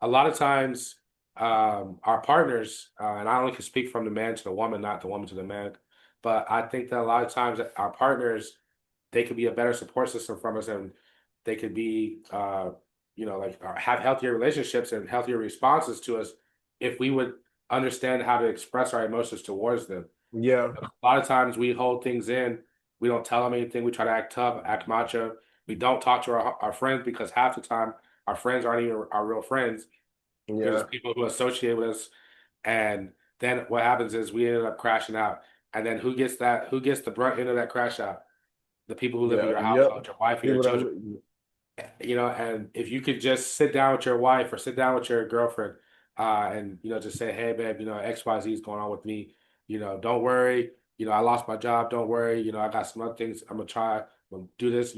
a lot of times our partners, and I only can speak from the man to the woman, not the woman to the man, but I think that a lot of times our partners, they could be a better support system from us and they could be, like have healthier relationships and healthier responses to us if we would understand how to express our emotions towards them. yeah, A lot of times we hold things in, we don't tell them anything, we try to act tough, act macho. We don't talk to our friends because half the time our friends aren't even our real friends. They're yeah, just people who associate with us. And then what happens is we ended up crashing out. And then who gets the brunt end of that crash out? The people who live in yeah, your yep. household, your wife or your People children. that, And if you could just sit down with your wife or sit down with your girlfriend, and just say, hey, babe, XYZ is going on with me. Don't worry. I lost my job. Don't worry. I got some other things. I'm gonna try. I'm gonna do this.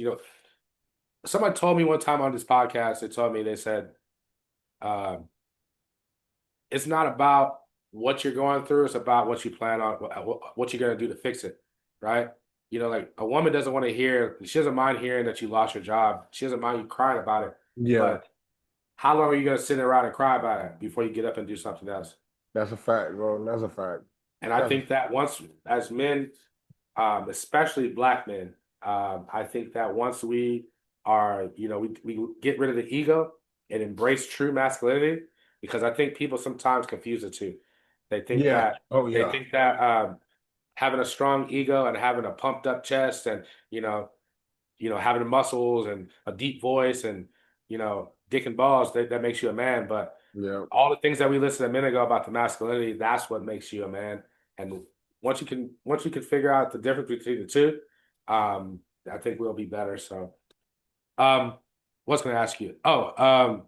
Somebody told me one time on this podcast. They said, um, it's not about what you're going through. It's about what you plan on, what you're gonna do to fix it, right? Like a woman doesn't want to hear. She doesn't mind hearing that you lost your job. She doesn't mind you crying about it, yeah, but how long are you going to sit around and cry about it before you get up and do something else? that's a fact, bro. That's a fact. And I That's think that once, as men, especially black men, I think that once we are, we get rid of the ego and embrace true masculinity, because I think people sometimes confuse the two. They think yeah. that Oh they yeah, think that having a strong ego and having a pumped up chest and having muscles and a deep voice and dick and balls that makes you a man, but yeah, all the things that we listed a minute ago about the masculinity, that's what makes you a man. And once you can figure out the difference between the two, I think we'll be better. So, um, what's going to ask you? Oh,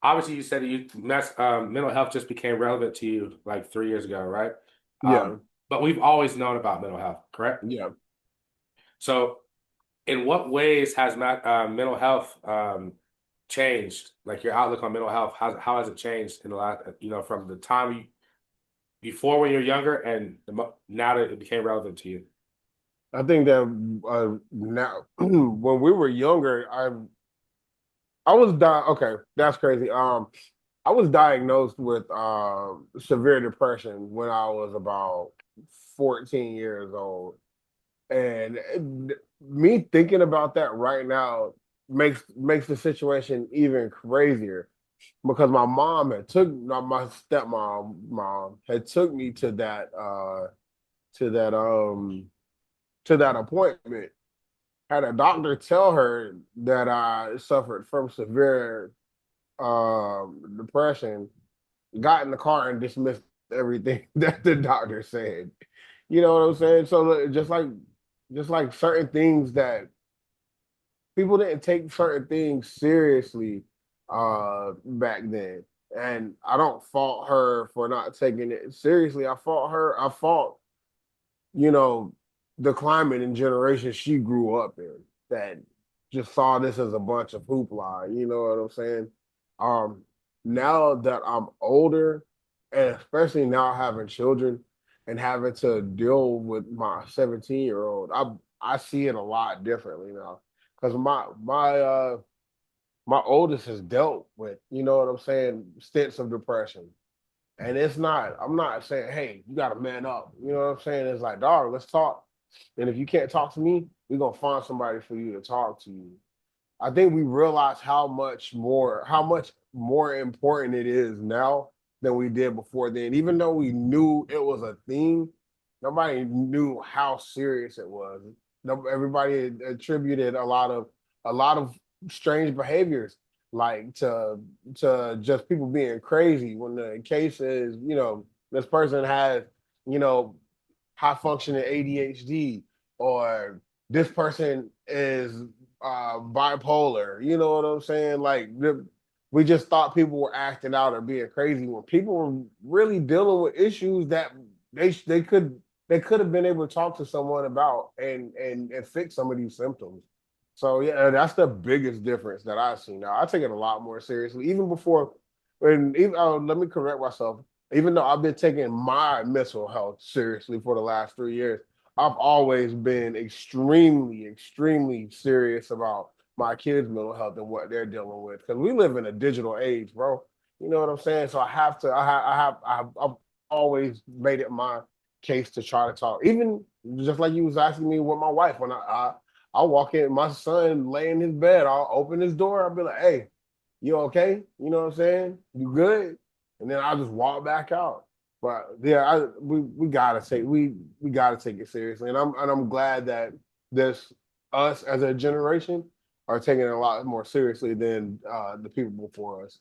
obviously you said that mental health just became relevant to you like 3 years ago, right? yeah, But we've always known about mental health, correct? yeah. So, in what ways has mental health changed? Like your outlook on mental health, how has it changed in the last, from the time before when you're younger and now that it became relevant to you? I think that now when we were younger, I was okay, that's crazy. I was diagnosed with severe depression when I was about 14 years old. And me thinking about that right now makes the situation even crazier because my mom had took my stepmom mom had took me to that to that appointment. Had a doctor tell her that I suffered from severe depression, got in the car and dismissed everything that the doctor said. You know what I'm saying? So just like certain things that people didn't take certain things seriously back then. And I don't fault her for not taking it seriously. I fault, you know, the climate and generation she grew up in that just saw this as a bunch of hoopla, you know what I'm saying? Um Now that I'm older and especially now having children and having to deal with my 17-year-old, I see it a lot differently now. Because my oldest has dealt with, you know what I'm saying, stints of depression. And I'm not saying, hey, you gotta man up. You know what I'm saying? It's like, dog, let's talk. And if you can't talk to me, we're gonna find somebody for you to talk to you. I think we realize how much more important it is now than we did before then. Even though we knew it was a thing, nobody knew how serious it was. Everybody attributed a lot of strange behaviors like to just people being crazy when the case is, you know, this person has, you know, high functioning ADHD or this person is bipolar. You know what I'm saying? We just thought people were acting out or being crazy when people were really dealing with issues that they they could have been able to talk to someone about and fix some of these symptoms. So yeah, that's the biggest difference that I see now. I take it a lot more seriously, even before. And even let me correct myself. Even though I've been taking my mental health seriously for the last 3 years, I've always been extremely serious about my kids' mental health and what they're dealing with. Because we live in a digital age, bro. You know what I'm saying? So I have to. I've always made it my case to try to talk. Even just like you was asking me with my wife when I walk in, my son lay in his bed. I'll open his door. I'll be like, "Hey, you okay? You know what I'm saying? You good?" And then I'll just walk back out. But yeah, we gotta take it seriously, and I'm glad that this us as a generation are taking it a lot more seriously than the people before us.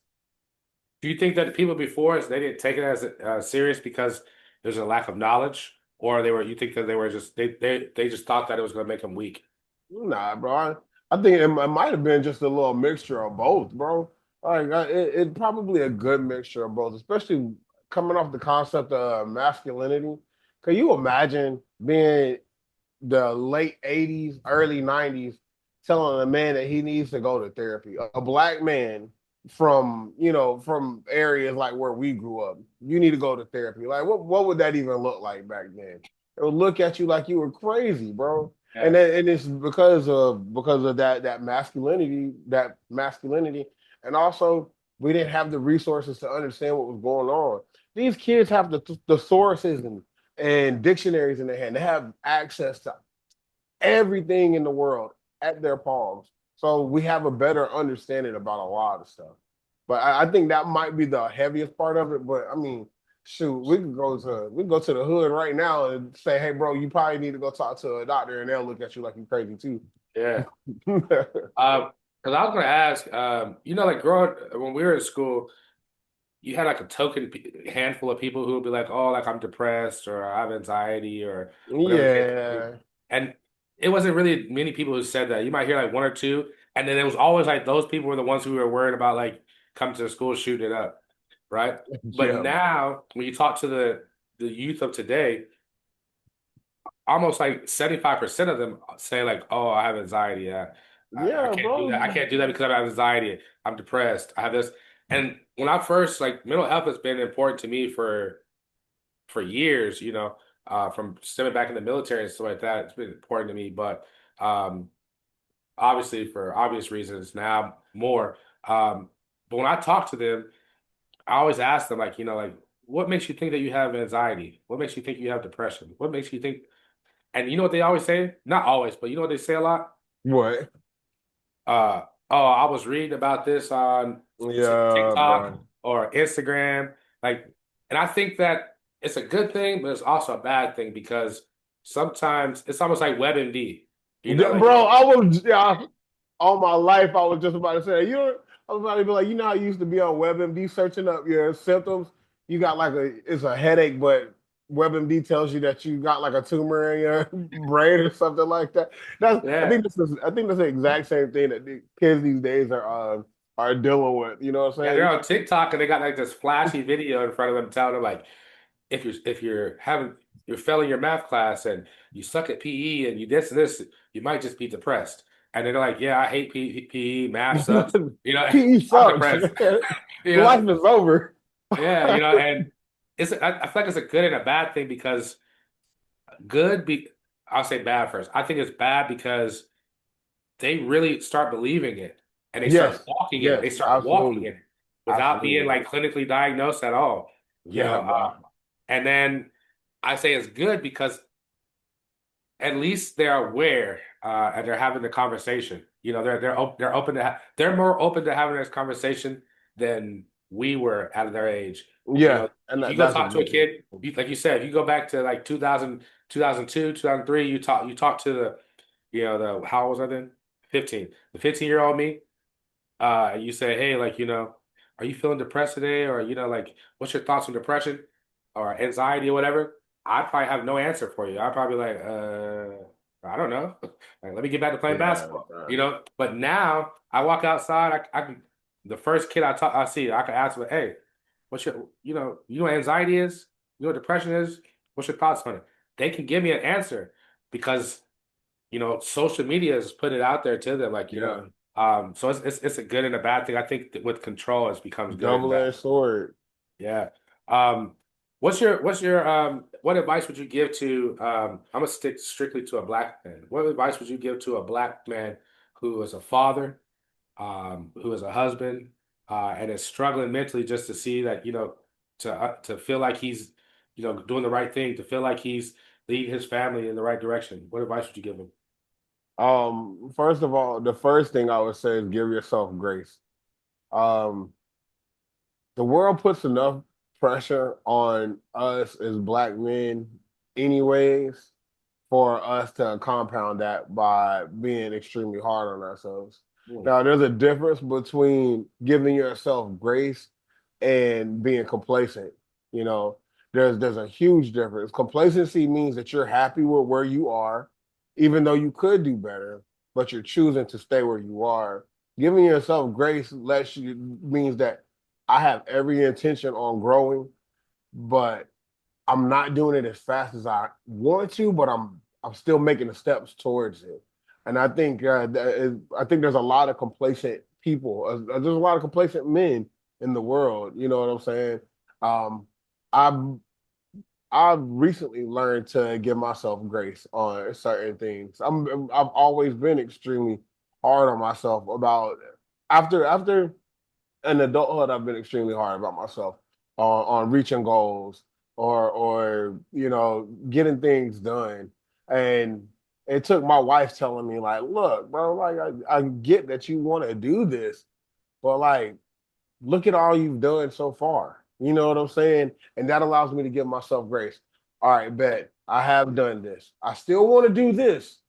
Do you think that the people before us they didn't take it as serious because there's a lack of knowledge, or you think that they were just they just thought that it was going to make them weak? Nah, bro. I think it might have been just a little mixture of both, bro. It probably a good mixture of both, especially coming off the concept of masculinity. Can you imagine being the late 80s, early 90s, telling a man that he needs to go to therapy? A black man from, you know, from areas like where we grew up, you need to go to therapy. Like, what would that even look like back then? It would look at you like you were crazy, bro. Yeah. And it's because of that masculinity, and also we didn't have the resources to understand what was going on. These kids have the sources and dictionaries in their hand. They have access to everything in the world at their palms. So we have a better understanding about a lot of stuff. But I think that might be the heaviest part of it. But I mean, shoot, we can go to the hood right now and say, hey, bro, you probably need to go talk to a doctor, and they'll look at you like you're crazy too. Yeah. Because I was going to ask, like growing when we were in school, you had like a handful of people who would be like, "Oh, like I'm depressed or I have anxiety or whatever the case may be." Yeah. And it wasn't really many people who said that. You might hear like one or two, and then it was always like those people were the ones who were worried about like coming to the school shooting it up, right? But Yeah. now when you talk to the youth of today, almost like 75% of them say like, "Oh, I have anxiety." Yeah. I Yeah, can't do that. I bro. can't do that because I have anxiety. I'm depressed. I have this. And when I first like mental health has been important to me for years, from stemming back in the military and stuff like that. It's been important to me, but um, obviously for obvious reasons now more. Um, but when I talk to them, I always ask them like, like what makes you think that you have anxiety? What makes you think you have depression? What makes you think? And you know what they always say? Not always, but you know what they say a lot? What? Oh, I was reading about this on Yeah, TikTok bro. or Instagram. Like, and I think that it's a good thing, but it's also a bad thing because sometimes it's almost like WebMD. Yeah, Like bro, I was yeah, all my life I was just about to say, I was about to be like, you know how you used to be on WebMD searching up your symptoms? You got like it's a headache, but WebMD tells you that you got like a tumor in your brain or something like that. yeah. I think that's the exact same thing that the kids these days are dealing with. You know what Yeah, I'm they're saying? on TikTok and they got like this flashy video in front of them telling them like if you're failing your math class and you suck at PE and you this, you might just be depressed. And they're like, yeah, I hate PE, math sucks. PE I'm sucks. depressed. You know, Life is over. yeah, and I feel like it's a good and a bad thing because good be I'll say bad first. I think it's bad because they really start believing it and they start Yes, walking in it. They yes, start walking absolutely, in it without being absolutely. like clinically diagnosed at all. You know, Yeah, bro. and then I say it's good because at least they're aware and they're having the conversation. They're open they're more open to having this conversation than we were at their age. Yeah, and If you go that's a talk to a big thing. kid, like you said, if you go back to like 2000, 2002, 2003, you talk to the how old was I then? 15. The 15-year-old me, and you say, hey, like, are you feeling depressed today? Or, like, what's your thoughts on depression or anxiety or whatever? I probably have no answer for you. I'd probably be like, I don't know. Like, let me get back to playing Yeah, basketball, bro. But now I walk outside, I can, the first kid I see, I can ask them, hey, what's your, what anxiety is? You know what depression is? What's your thoughts on it? They can give me an answer because social media has put it out there to them, like, Yeah, so it's a good and a bad thing. I think that with control, it becomes good and bad. double-edged sword. Yeah. Um, what advice would you give to, I'm gonna stick strictly to a black man. What advice would you give to a black man who is a father, who is a husband, and is struggling mentally just to see that, to feel like he's, doing the right thing, to feel like he's leading his family in the right direction. What advice would you give him? First of all, the first thing I would say is give yourself grace. Um, the world puts enough pressure on us as black men, anyways, for us to compound that by being extremely hard on ourselves. Hmm. Now, there's a difference between giving yourself grace and being complacent. You know, there's a huge difference. Complacency means that you're happy with where you are, even though you could do better, but you're choosing to stay where you are. Giving yourself grace means that I have every intention on growing, but I'm not doing it as fast as I want to, but I'm still making the steps towards it. And I think there's a lot of complacent people. There's a lot of complacent men in the world. You know what I'm saying? Um, I've I've recently learned to give myself grace on certain things. I've always been extremely hard on myself about after in adulthood, I've been extremely hard about myself on reaching goals or getting things done. And it took my wife telling me like, look, bro, like I get that you want to do this, but like look at all you've done so far. You know what I'm saying? And that allows me to give myself grace. All right, bet I have done this. I still want to do this.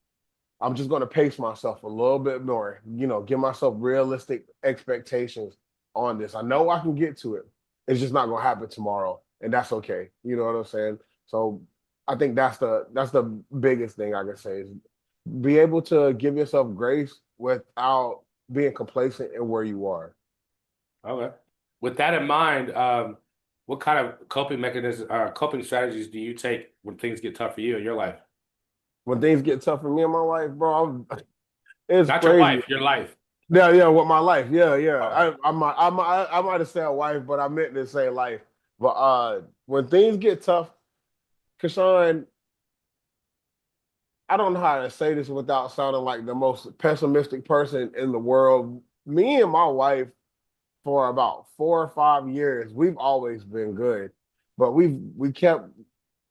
I'm just going to pace myself a little bit more, give myself realistic expectations on this. I know I can get to it. It's just not going to happen tomorrow, and that's okay. You know what I'm saying? So I think that's the biggest thing I can say is be able to give yourself grace without being complacent in where you are. Okay. With that in mind, what kind of coping mechanisms or coping strategies do you take when things get tough for you in your life? When things get tough for me in my life, bro, It's Not your crazy. wife, your life. Yeah, yeah, with my life. Yeah, yeah. Okay. I might have said wife, but I meant to say life. But when things get tough, Kashawn, I don't know how to say this without sounding like the most pessimistic person in the world. Me and my wife, for about 4 or 5 years, we've always been good, but we kept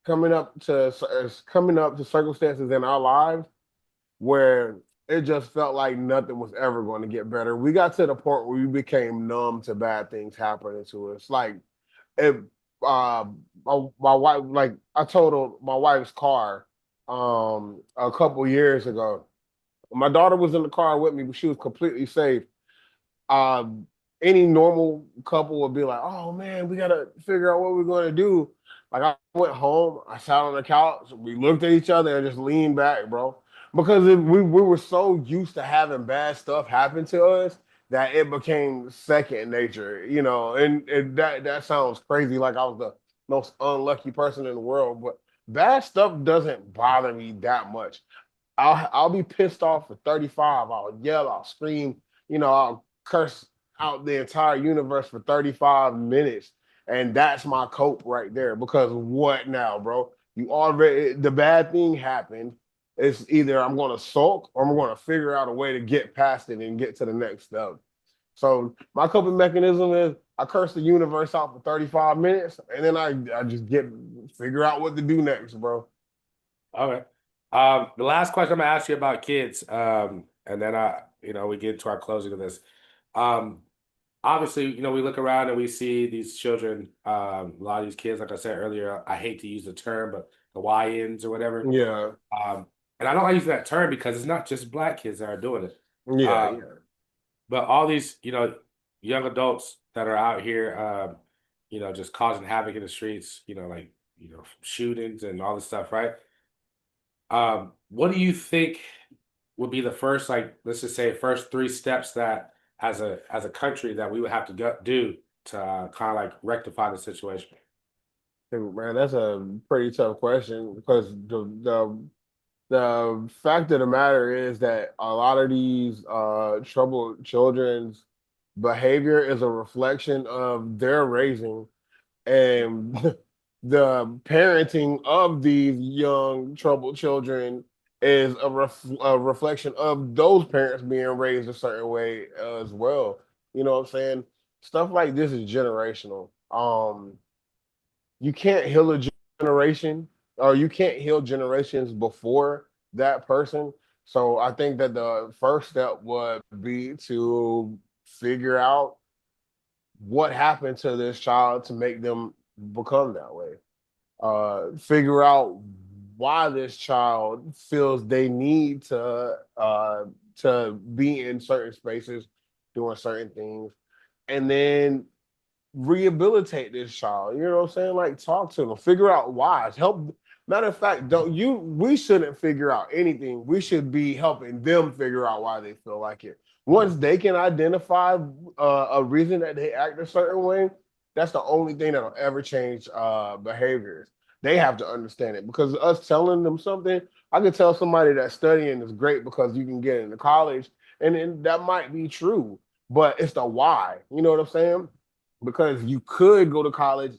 coming up to circumstances in our lives where it just felt like nothing was ever going to get better. We got to the point where we became numb to bad things happening to us. Like it, uh, my wife, like I totaled my wife's car, a couple years ago. My daughter was in the car with me, but she was completely safe. um, any normal couple would be like, "Oh man, we gotta figure out what we're gonna do." Like I went home, I sat on the couch, we looked at each other and just leaned back, bro. Because we were so used to having bad stuff happen to us that it became second nature, And that sounds crazy, like I was the most unlucky person in the world, but bad stuff doesn't bother me that much. I'll be pissed off for 35. I'll yell, I'll scream, I'll curse out the entire universe for 35 minutes. And that's my cope right there. Because what now, bro? You already the bad thing happened. It's either I'm gonna sulk or I'm gonna figure out a way to get past it and get to the next step. So my coping mechanism is I curse the universe out for 35 minutes and then I just figure out what to do next, bro. Okay. The last question I'm gonna ask you about kids, and then we get to our closing of this. Um, Obviously, we look around and we see these children, a lot of these kids, like I said earlier, I hate to use the term, but the YNs or whatever. Yeah. And I don't like using that term because it's not just black kids that are doing it. Yeah, Uh, yeah. but all these, young adults that are out here, just causing havoc in the streets, like, shootings and all this stuff, right? What do you think would be the first, like, let's just say, first three steps that, as a country, that we would have to do to kind of like rectify the situation? Man, that's a pretty tough question because the fact of the matter is that a lot of these troubled children's behavior is a reflection of their raising and the parenting of these young troubled children is a reflection of those parents being raised a certain way as well. You know what I'm saying? Stuff like this is generational. You can't heal a generation or you can't heal generations before that person. So I think that the first step would be to figure out what happened to this child to make them become that way. Figure out why this child feels they need to be in certain spaces, doing certain things, and then rehabilitate this child. You know what I'm saying? Like talk to them, figure out why. Help. Matter of fact, don't you? We shouldn't figure out anything. We should be helping them figure out why they feel like it. Once they can identify a reason that they act a certain way, that's the only thing that'll ever change behaviors. They have to understand it because us telling them something, I could tell somebody that studying is great because you can get into college, and that might be true, but it's the why. You know what I'm saying? Because you could go to college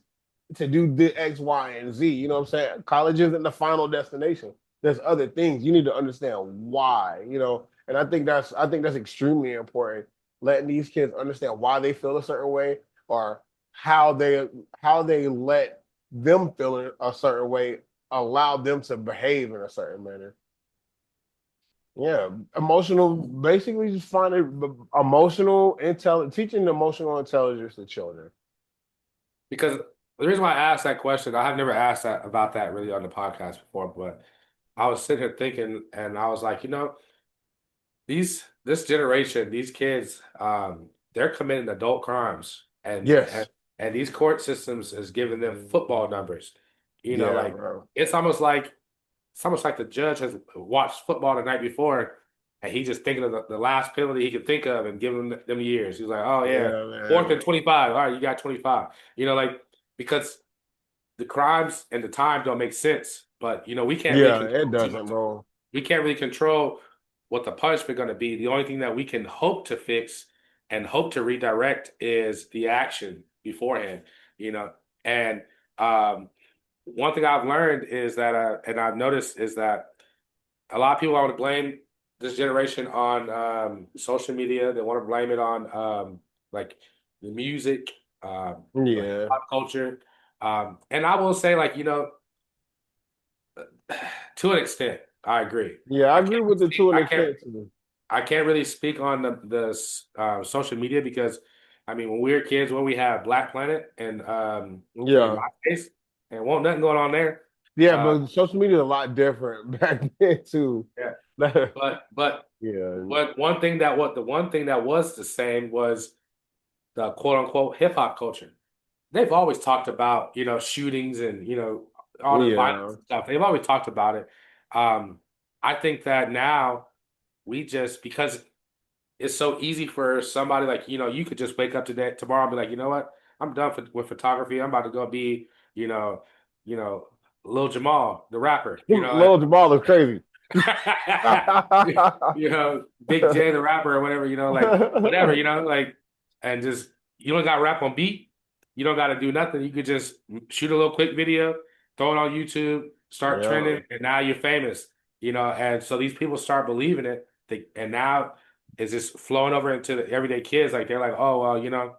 to do the X, Y, and Z. You know what I'm saying? College isn't the final destination. There's other things you need to understand why. And I think that's extremely important. Letting these kids understand why they feel a certain way or how they let them feel in a certain way allow them to behave in a certain manner. Yeah, emotional. Basically, just finding emotional intelligence, teaching emotional intelligence to children. Because the reason why I asked that question, I have never asked that about that really on the podcast before, but I was sitting here thinking, and I was like, this generation, these kids, they're committing adult crimes, Yes. and these court systems is giving them football numbers. Yeah, Like bro. it's almost like the judge has watched football the night before, and he just thinking of the last penalty he could think of and giving them years. He's like, oh yeah, Yeah, fourth and man. 25. All right, you got 25. Like because the crimes and the time don't make sense, but we can't really Yeah, it control too doesn't, much. bro. We can't really control. what the punishment going to be. The only thing that we can hope to fix and hope to redirect is the action beforehand, you know. And one thing I've learned is that, and I've noticed is that a lot of people want to blame this generation on social media. They want to blame it on like the music, like Yeah. pop culture. And I will say, like, to an extent, I agree. Yeah, I I agree can't with it speak. to an extent too. I can't really speak on the social media because, I mean, when we were kids, when we had Black Planet and Yeah. MySpace, and won't nothing going on there. Yeah, Uh, but social media is a lot different back then too. yeah, Yeah. but what the one thing that was the same was the quote unquote hip hop culture. They've always talked about, shootings and, all the violence Yeah. and stuff. They've always talked about it. Um, I think that now we just, because it's so easy for somebody like, you could just wake up today, tomorrow and be like, you know what? I'm done with photography. I'm about to go be, you know, you know, Lil Jamal, the rapper, Lil Jamal is crazy. Big J the rapper or whatever, like whatever, like, and just you don't got to rap on beat, you don't got to do nothing. You could just shoot a little quick video, throw it on YouTube, start Yeah. trending, and now you're famous, And so these people start believing it, and now it's just flowing over into the everyday kids. Like they're like, oh well,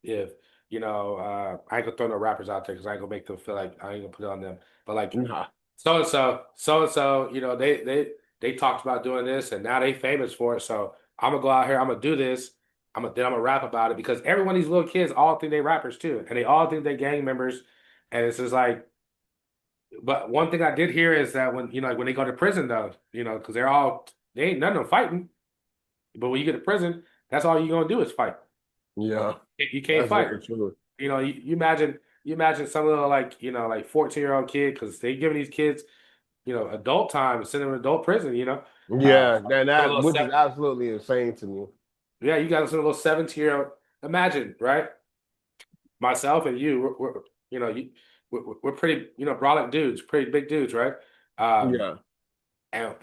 if I ain't gonna throw no rappers out there because I ain't gonna make them feel like I ain't gonna put it on them. But like Nah. so and so, they talked about doing this and now they famous for it. So I'm gonna go out here, I'm gonna do this, I'm gonna rap about it because every one of these little kids all think they rappers too, and they all think they gang members, and it's just like. But one thing I did hear is that when like when they go to prison though, because they ain't none of them fighting, but when you get to prison, that's all you're gonna do is fight. Yeah. You can't That's fight. very true. You imagine some little like 14-year-old kid because they giving these kids adult time and send them to adult prison. Uh, Yeah, then some that little which is seven, absolutely insane to me. yeah, you got some little 17-year-old. Imagine, right? Myself and you, you know you we're pretty brolic dudes, pretty big dudes, right? Um, Yeah. and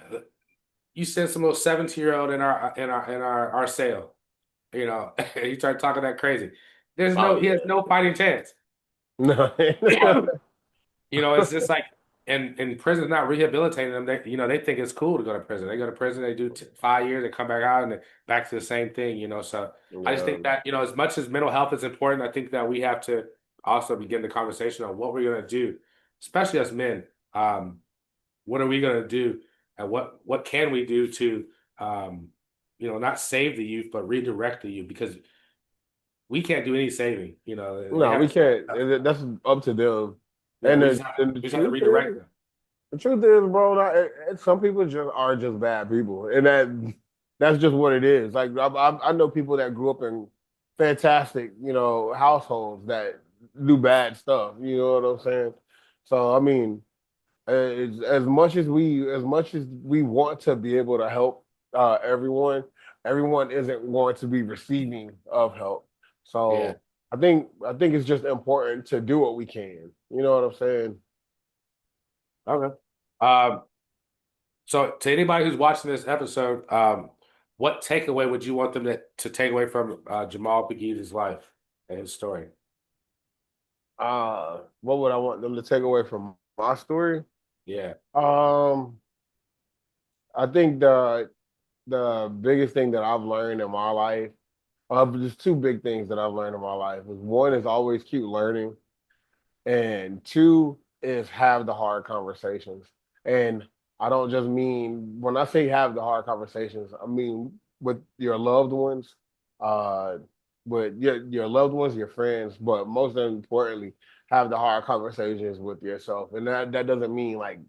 you send some little 17-year-old in our cell, and you start talking that crazy. Oh He has yeah. no fighting chance. No. It's just like, and prison's not rehabilitating them. They think it's cool to go to prison. They go to prison, they do 5 years, they come back out, and back to the same thing. So I just Yeah. think that as much as mental health is important, I think that we have to also begin the conversation on what we're gonna do, especially as men. Um, what are we gonna do, and what can we do to, not save the youth, but redirect the youth because we can't do any saving. They No, have we to step can't. up. That's up to them. Yeah, And we the, just have to, and the we just have to truth redirect is, them. bro, some people just are just bad people, and that's just what it is. Like I know people that grew up in fantastic, households that do bad stuff. You know what I'm saying? So I mean, as much as we want to be able to help everyone isn't going to be receiving of help. Yeah. So I think it's just important to do what we can. You know what I'm saying? Okay. Um, so to anybody who's watching this episode, what takeaway would you want them to take away from Jamal Pegues' life and his story? What would I want them to take away from my story? Yeah. Um, I think the biggest thing that I've learned in my life, there's two big things that I've learned in my life. Is one is always keep learning, and two is have the hard conversations. And I don't just mean when I say have the hard conversations, I mean with your loved ones, uh, with your loved ones, your friends, but most importantly, have the hard conversations with yourself. And that doesn't mean like,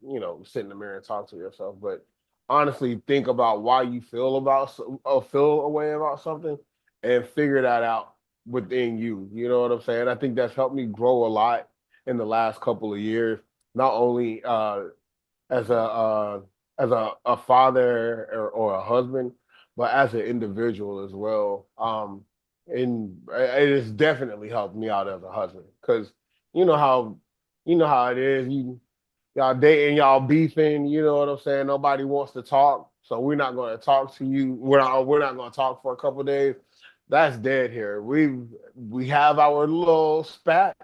sit in the mirror and talk to yourself, but honestly think about why you feel a way about something and figure that out within you. You know what I'm saying? I think that's helped me grow a lot in the last couple of years, not only as a father or a husband, but as an individual as well. And it has definitely helped me out as a husband because you know how you know how it is. y'all dating, y'all beefing, you know what I'm saying? Nobody wants to talk, so we're not going to talk to you. We're not going to talk for a couple days. That's dead here. We have our little spat.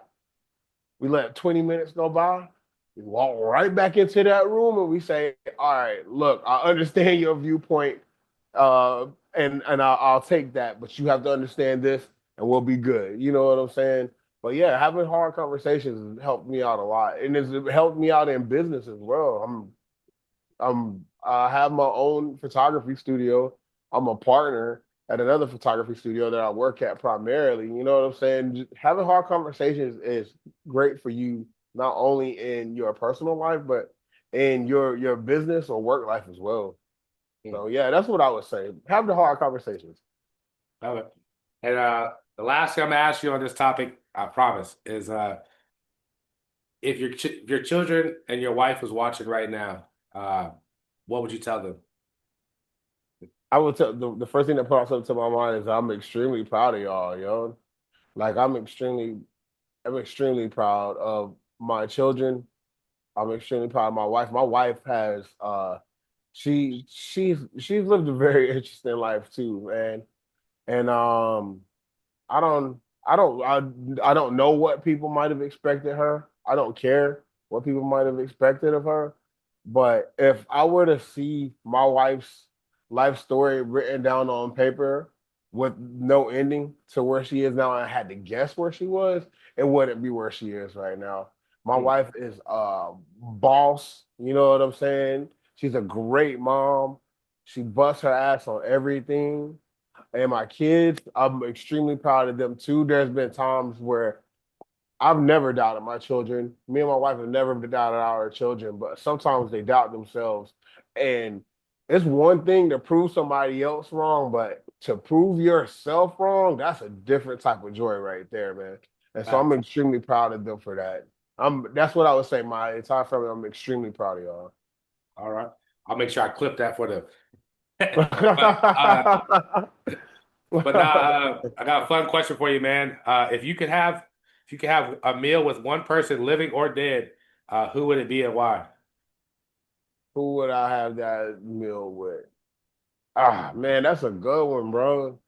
We let 20 minutes go by. We walk right back into that room and we say, "All right, look, I understand your viewpoint, and I'll take that, but you have to understand this, and we'll be good." You know what I'm saying? But yeah, having hard conversations has helped me out a lot, and it's helped me out in business as well. I have my own photography studio. I'm a partner at another photography studio that I work at primarily. You know what I'm saying? Just having hard conversations is great for you, not only in your personal life, but in your business or work life as well. Hmm. So yeah, that's what I would say. Have the hard conversations. Love it. And the last thing I'm gonna ask you on this topic, I promise, is if your children and your wife was watching right now, what would you tell them? I would tell the first thing that pops up to my mind is I'm extremely proud of y'all, yo. Like I'm extremely proud of my children. I'm extremely proud of my wife. My wife has she's lived a very interesting life too, man. And I don't I don't know what people might have expected her. I don't care what people might have expected of her. But if I were to see my wife's life story written down on paper with no ending to where she is now, and I had to guess where she was, it wouldn't be where she is right now. My Hmm. wife is a boss, you know what I'm saying? She's a great mom. She busts her ass on everything. And my kids, I'm extremely proud of them too. There's been times where I've never doubted my children. Me and my wife have never doubted our children, but sometimes they doubt themselves. And it's one thing to prove somebody else wrong, but to prove yourself wrong, that's a different type of joy right there, man. And so I'm Facts. extremely proud of them for that. That's what I would say. My entire family, I'm extremely proud of y'all. All right. I'll make sure I clip that for them. But but now I got a fun question for you, man. If you could have a meal with one person, living or dead, who would it be and why? Who would I have that meal with? Ah, man, that's a good one, bro.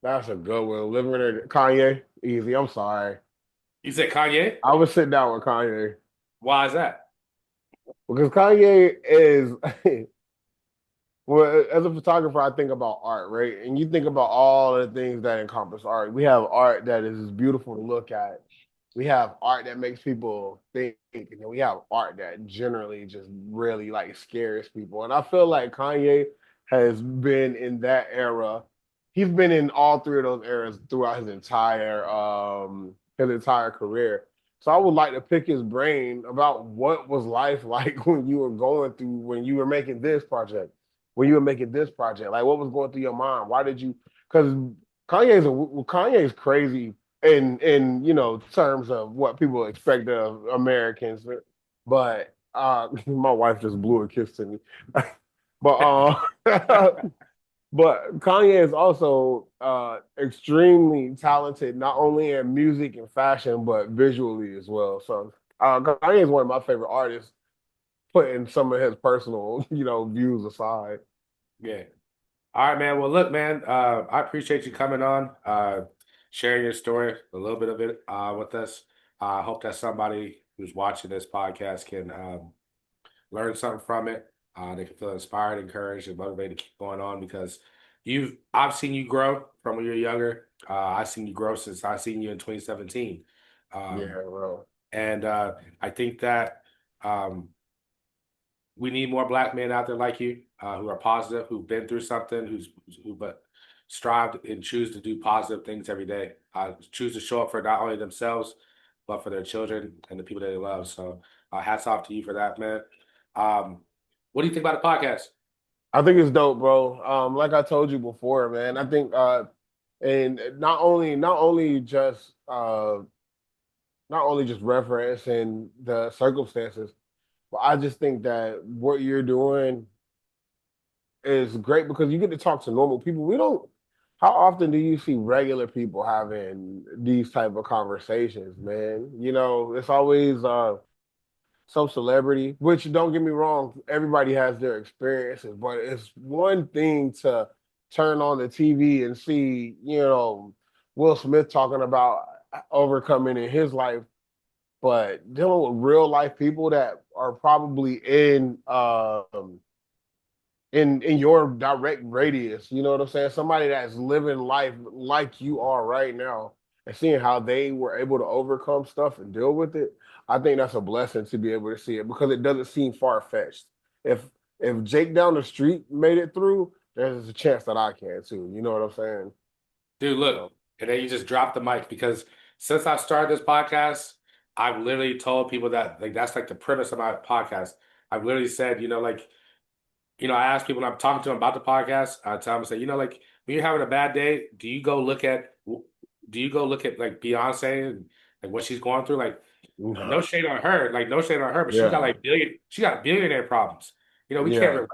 That's a good one. Living in Kanye, easy. I'm sorry. You said Kanye? I would sit down with Kanye Why is that? because Kanye is well, as a photographer, I think about art, right? And you think about all the things that encompass art. We have art that is beautiful to look at. We have art that makes people think, and then we have art that generally just really like scares people. And I feel like Kanye has been in that era. He's been in all three of those eras throughout his entire career. So I would like to pick his brain about what was life like when you were going through when you were making this project when you were making this project? Like, what was going through your mind? Why did you? Because Kanye's crazy in terms of what people expect of Americans, but my wife just blew a kiss to me. But but Kanye is also extremely talented, not only in music and fashion, but visually as well. So Kanye is one of my favorite artists, putting some of his personal, views aside. Yeah. All right, man. Well, look, man, I appreciate you coming on, sharing your story, a little bit of it, with us. I hope that somebody who's watching this podcast can learn something from it. They can feel inspired, encouraged, and motivated to keep going on because I've seen you grow from when you're younger. I've seen you grow since I seen you in 2017. Um, Yeah, bro. and I think that um, we need more black men out there like you, who are positive, who've been through something, who but strive and choose to do positive things every day. Choose to show up for not only themselves, but for their children and the people that they love. So, hats off to you for that, man. Um, what do you think about the podcast? I think it's dope, bro. Like I told you before, man. I think and not only just referencing the circumstances, but I just think that what you're doing is great because you get to talk to normal people. We don't How often do you see regular people having these type of conversations, man? It's always some celebrity, which don't get me wrong, everybody has their experiences, but it's one thing to turn on the TV and see, Will Smith talking about overcoming in his life, but dealing with real life people that are probably in your direct radius, you know what I'm saying? Somebody that's living life like you are right now and seeing how they were able to overcome stuff and deal with it. I think that's a blessing to be able to see it because it doesn't seem far-fetched. If if Jake down the street made it through, there's a chance that I can too. You know what I'm saying? Dude, look, So, and then you just dropped the mic because since I started this podcast, I've literally told people that like that's like the premise of my podcast. I've literally said, like, I ask people when I'm talking to them about the podcast, I tell them, I say, like when you're having a bad day, do you go look at like Beyonce and like what she's going through? Like, no nah. shade on her, like no shade on her, but Yeah. she got billionaire problems. We can't Yeah.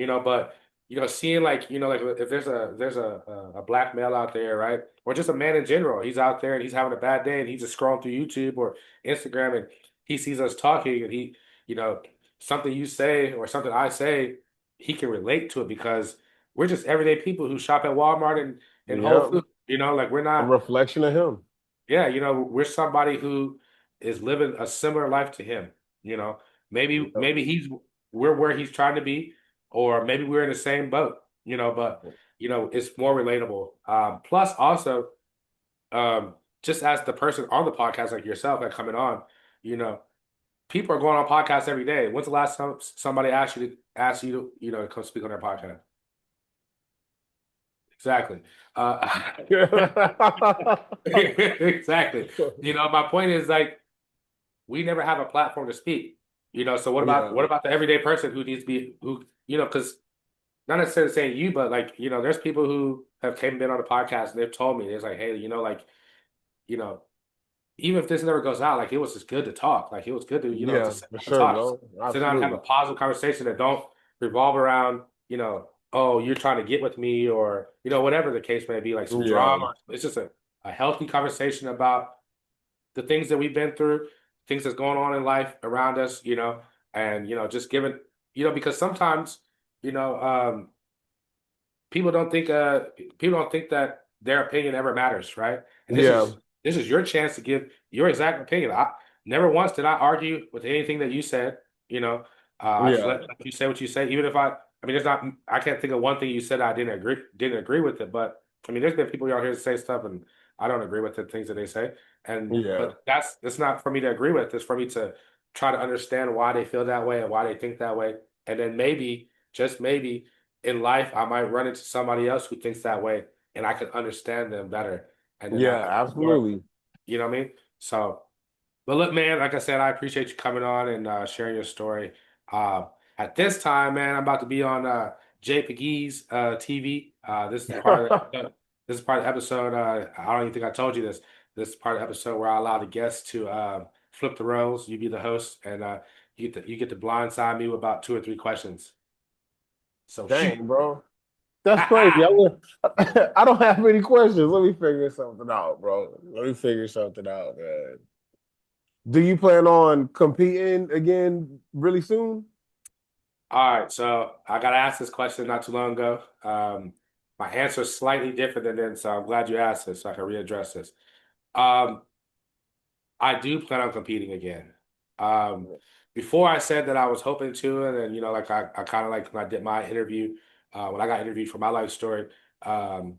relate, but seeing like, like if there's a black male out there, right? Or just a man in general, he's out there and he's having a bad day and he's just scrolling through YouTube or Instagram and he sees us talking and you know, something you say or something I say, he can relate to it because we're just everyday people who shop at Walmart and Whole Yeah. Foods, like we're A not. reflection of him. Yeah, we're somebody who is living a similar life to him. You know, Yep. maybe we're where he's trying to be, or maybe we're in the same boat. But it's more relatable. Plus, also, um, just as the person on the podcast, like yourself, that coming on, you know, people are going on podcasts every day. When's the last time somebody asked you to come speak on their podcast? Exactly. Uh, exactly. My point is like we never have a platform to speak. So Yeah. what about the everyday person who needs to be because not necessarily saying you, but like, there's people who have came been on the podcast and they've told me it's like, hey, like, you know, even if this never goes out, like it was just good to talk. Like it was good to, to Yeah, sit for down and sure, talk. bro. Sit down and have a Absolutely. positive conversation that don't revolve around, oh, you're trying to get with me or, whatever the case may be, like some Yeah. drama. It's just a healthy conversation about the things that we've been through, things that's going on in life around us, and just giving, because sometimes, you know, um, people don't think that their opinion ever matters, right? And Yeah. this is your chance to give your exact opinion. I never once did I argue with anything that you said, you know. I just Yeah. let you say what you say, even if I mean, there's not. I can't think of one thing you said I didn't agree with it. But I mean, there's been people out here to say stuff, and I don't agree with the things that they say. And Yeah. but that's not for me to agree with. It's for me to try to understand why they feel that way and why they think that way, and then maybe, just maybe, in life I might run into somebody else who thinks that way, and I can understand them better, and then Yeah, or absolutely. you know what I mean. So. But look, man, like I said, I appreciate you coming on and sharing your story. Uh, at this time, man, I'm about to be on JPEG's TV. This is part of the episode. This is part of the episode. I don't even think I told you this. This is part of the episode where I allow the guests to flip the roles. You be the host, and you get to blindside me with about two or three questions. So shoot. Dang, bro. That's crazy. I don't have any questions. Let me figure something out, bro. Let me figure something out, man. Do you plan on competing again really soon? All right, so I got asked this question not too long ago. My answer is slightly different than then, so I'm glad you asked this so I can readdress this. Um, I do plan on competing again. Um, Before I said that I was hoping to, and then like I kind of like when I did my interview, when I got interviewed for my life story, um,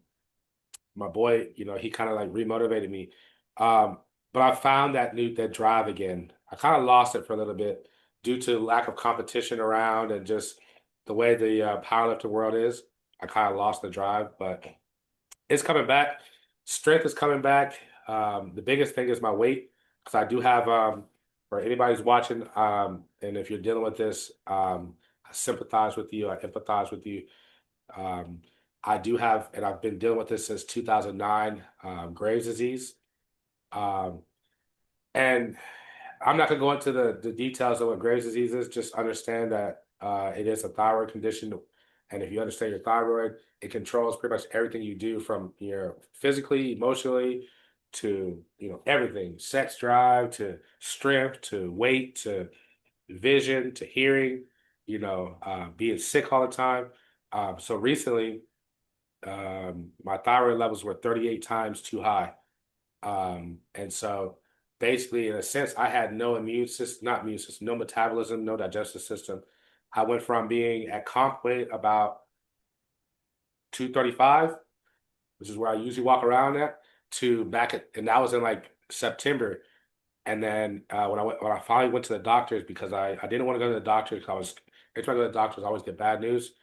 my boy, he kind of like remotivated me. Um, but I found that drive again. I kind of lost it for a little bit due to lack of competition around and just the way the powerlifting world is. I kind of lost the drive, but it's coming back. Strength is coming back. The biggest thing is my weight because I do have, for anybody who's watching, and if you're dealing with this, I sympathize with you. I empathize with you. Um, I do have, and I've been dealing with this since 2009, Graves' disease. Um, and I'm not going to go into the details of what Graves' disease is. Just understand that it is a thyroid condition. And if you understand your thyroid, it controls pretty much everything you do from your physically, emotionally, to everything, sex drive, to strength, to weight, to vision to hearing, being sick all the time. So recently, my thyroid levels were 38 times too high. And so basically, in a sense, I had no immune system, not immune system, no metabolism, no digestive system. I went from being at comp weight about 235, which is where I usually walk around at, to back at, and that was in like September. And then when I finally went to the doctors because I didn't want to go to the doctor because I was every time I go to the doctors I always get bad news,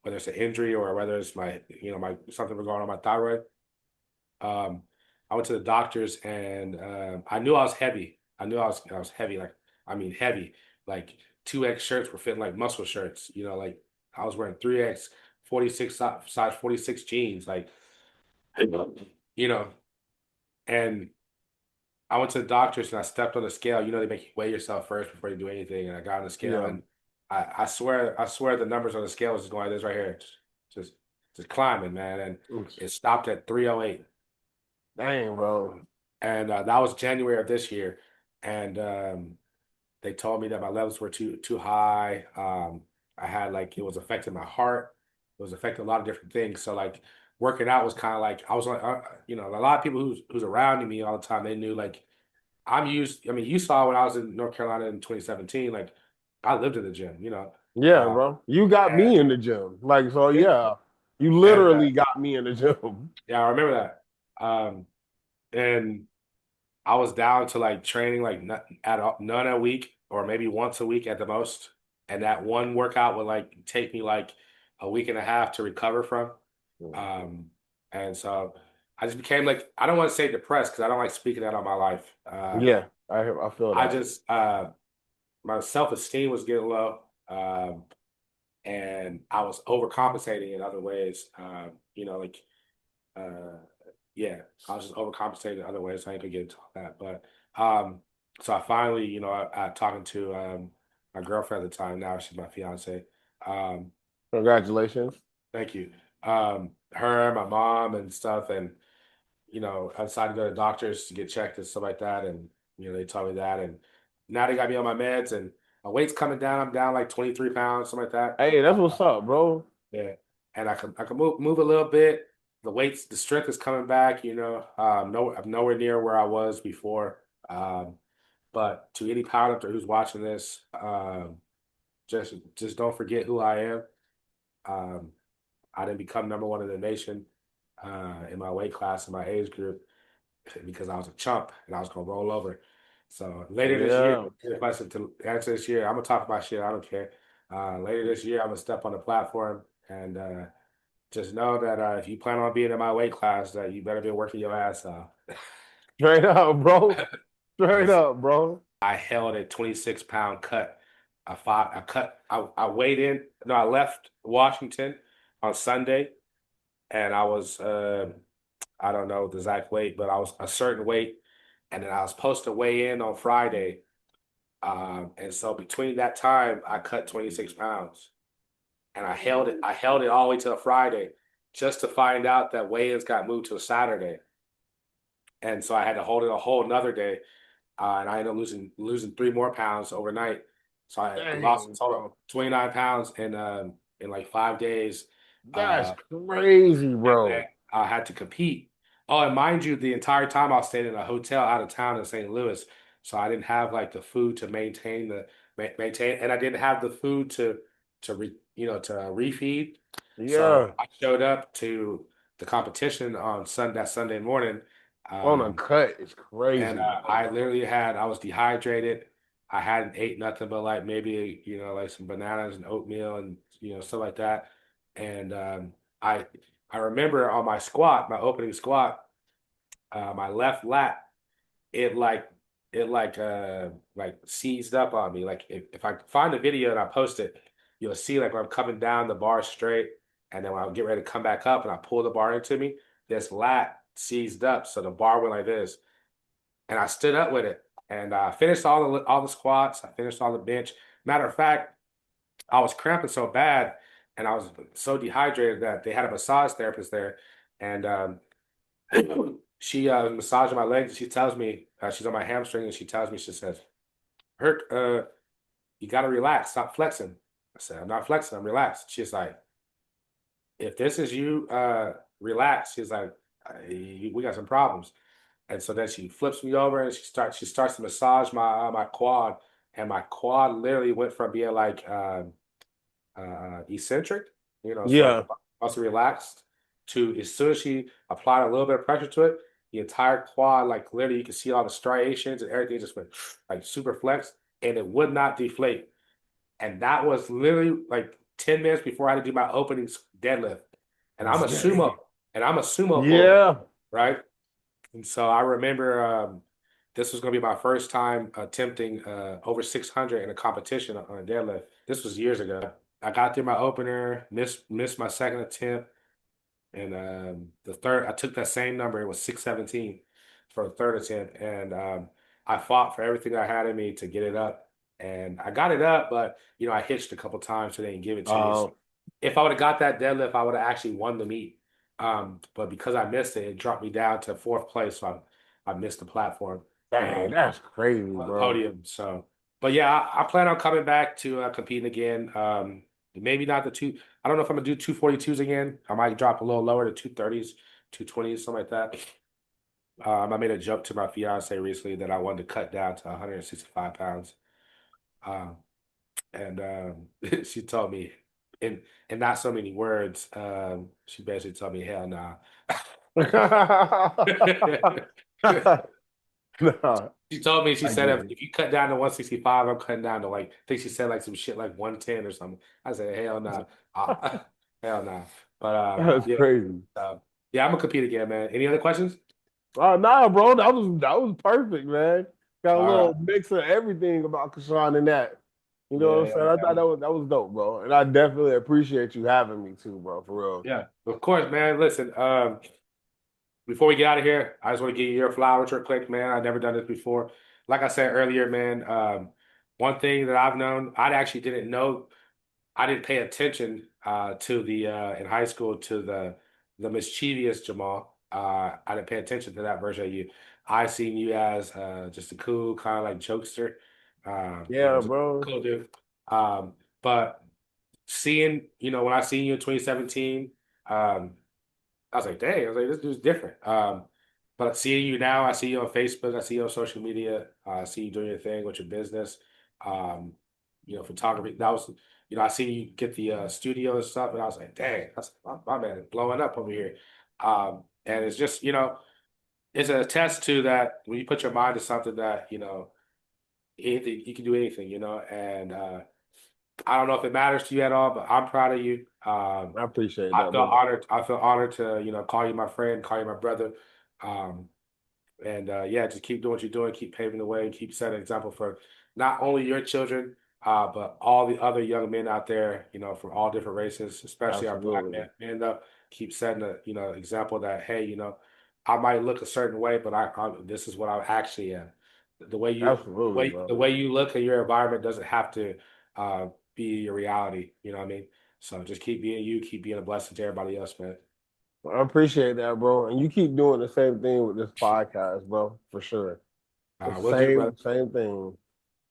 whether it's an injury or whether it's my my something going on my thyroid. Um, I went to the doctors and I knew I was heavy. I was heavy, like I mean heavy. Like 2X shirts were fitting like muscle shirts. Like I was wearing 3X 46 size 46 jeans. Like you know, and I went to the doctors and I stepped on the scale. They make you weigh yourself first before you do anything. And I got on the scale Yeah. and I swear the numbers on the scale was just going like this right here, just just climbing, man. And it stopped at 308. Dang, bro. And that was January of this year. And they told me that my levels were too high. I had like it was affecting my heart. It was affecting a lot of different things. So like working out was kind of like I was like a lot of people who's around me all the time. They knew like I'm used. I mean, you saw when I was in North Carolina in 2017. Like I lived in the gym. Yeah, Uh, bro. You got and me in the gym. Like, so yeah, yeah. You and literally got me in the gym. yeah, I remember that. And I was down to like training like none a week or maybe once a week at the most. And that one workout would like take me like a week and a half to recover from. Um, and so I just became like, I don't want to say depressed because I don't like speaking that on my life. Yeah, I feel I that. just, my self-esteem was getting low. And I was overcompensating in other ways. Like, uh, yeah, I was just overcompensating in other ways. I ain't gonna get into all that, but so I finally, I talking to my girlfriend at the time. Now she's my fiance. Um, Congratulations. thank you. Her, my mom, and stuff, and I decided to go to doctors to get checked and stuff like that, and they told me that, and now they got me on my meds, and my weight's coming down. I'm down like 23 pounds, something like that. Hey, that's what's up, bro. Yeah, and I can move a little bit. The strength is coming back. No, I'm nowhere near where I was before. But to any powerlifter who's watching this, just don't forget who I am. Um, I didn't become number one in the nation in my weight class in my age group because I was a chump and I was gonna roll over. So later this year, Yeah. if I said to answer this year, I'm gonna talk about shit. I don't care. Later this year, I'm gonna step on the platform and just know that if you plan on being in my weight class, that you better be working your ass off. Straight up, bro. Straight Because up, bro. I held a 26-pound cut. I weighed in. No, I left Washington on Sunday, and I was I don't know the exact weight, but I was a certain weight, and then I was supposed to weigh in on Friday. And so between that time, I cut 26 pounds, and I held it. I held it all the way to a Friday, just to find out that weigh-ins got moved to a Saturday, and so I had to hold it a whole another day. And I ended up losing 3 more pounds overnight. So I lost a Dang, total of bro. 29 pounds in like 5 days. That's Uh, crazy, and then bro. I had to compete. Oh, and mind you, the entire time I was staying in a hotel out of town in St. Louis, so I didn't have like the food to maintain, and I didn't have the food to refeed. So Yeah. I showed up to the competition on that Sunday morning. On a Um, cut is and crazy, bro. I was dehydrated. I hadn't ate nothing but like maybe, like some bananas and oatmeal and, stuff like that. And I I remember on my opening squat, my left lat, it like like seized up on me. Like if I find the video and I post it, you'll see like when I'm coming down the bar straight, and then when I get ready to come back up and I pull the bar into me, this lat seized up. So the bar went like this and I stood up with it and I finished all the squats. I finished all the bench. Matter of fact, I was cramping so bad and I was so dehydrated that they had a massage therapist there, and she massaging my legs. She tells me she's on my hamstring, and she tells me she says, "Hurt." you got to relax, stop flexing. I said, I'm not flexing, I'm relaxed. She's like, if this is you, relax. She's like, we got some problems. And so then she flips me over and she starts to massage my quad, and my quad literally went from being like eccentric, so like Yeah, also relaxed, to as soon as she applied a little bit of pressure to it, the entire quad, like literally you can see all the striations and everything just went like super flexed, and it would not deflate. And that was literally like 10 minutes before I had to do my opening deadlift. And I'm a sumo, dang. and I'm a sumo puller, Yeah. right? And so I remember this was going to be my first time attempting over 600 in a competition on a deadlift. This was years ago. I got through my opener, missed my second attempt, and the third I took that same number. It was 617 for a third attempt, and I fought for everything I had in me to get it up, and I got it up, but I hitched a couple times so they didn't give it to me. So Um, if I would have got that deadlift, I would have actually won the meet. But because I missed it, it dropped me down to fourth place. So I missed the platform dang, that's crazy, on the bro. podium. So, but yeah, I plan on coming back to competing again. Maybe not the two. I don't know if I'm gonna do 242s again. I might drop a little lower to 230s, 220s, something like that. I made a joke to my fiance recently that I wanted to cut down to 165 pounds. Um, and she told me in not so many words, she basically told me, hell nah. Nah, She told me, she I said, get if you cut down to 165, I'm cutting down to like, I think she said like some shit like 110 or something. I said, hell no. Hell no. But That's yeah. crazy. Yeah, I'm gonna compete again, man. Any other questions? Nah, bro, that was perfect, man. Got a All little right. mix of everything about Kashawn and that. You know what Yeah, I'm saying? yeah, I yeah. thought that was dope, bro. And I definitely appreciate you having me too, bro, for real. Yeah, of course, man. Listen, before we get out of here, I just want to give you your flowers real quick, man. I've never done this before. Like I said earlier, man, one thing that I've known, I actually didn't know, I didn't pay attention to the in high school to the mischievous Jamal. I didn't pay attention to that version of you. I seen you as just a cool kind of like jokester, Yeah, just bro. cool dude. But seeing, when I seen you in 2017, um, I was like, dang, I was like, this dude's different. But seeing you now, I see you on Facebook, I see you on social media, I see you doing your thing with your business, um, photography. That was, I see you get the studio and stuff, and I was like, dang, that's my man is blowing up over here. And it's just, it's a test to that when you put your mind to something that, anything, you can do anything, and I don't know if it matters to you at all, but I'm proud of you. I appreciate I that, feel brother. honored. I feel honored to, call you my friend, call you my brother. Um, and yeah, just keep doing what you're doing, keep paving the way, keep setting an example for not only your children, but all the other young men out there, from all different races, especially our black Absolutely. men up. Keep setting a, example that, hey, I might look a certain way, but this is what I actually am. The way you, the Absolutely, way, the bro. way you look at your environment doesn't have to be your reality. You know what I mean? So just keep being you, keep being a blessing to everybody else, man. I appreciate that, bro. And you keep doing the same thing with this podcast, bro, for sure. The We'll do, same, brother. same thing.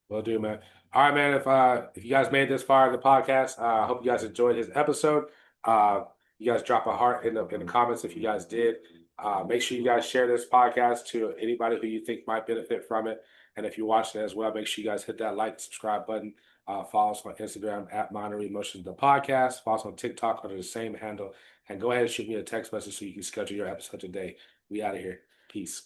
Will do, man. All right, man. If you guys made this far in the podcast, I hope you guys enjoyed his episode. You guys drop a heart in the comments if you guys did. Make sure you guys share this podcast to anybody who you think might benefit from it. And if you're watching it as well, make sure you guys hit that like, subscribe button. Follow us on Instagram at Minor Emotions the podcast. Follow us on TikTok under the same handle. And go ahead and shoot me a text message so you can schedule your episode today. We out of here. Peace.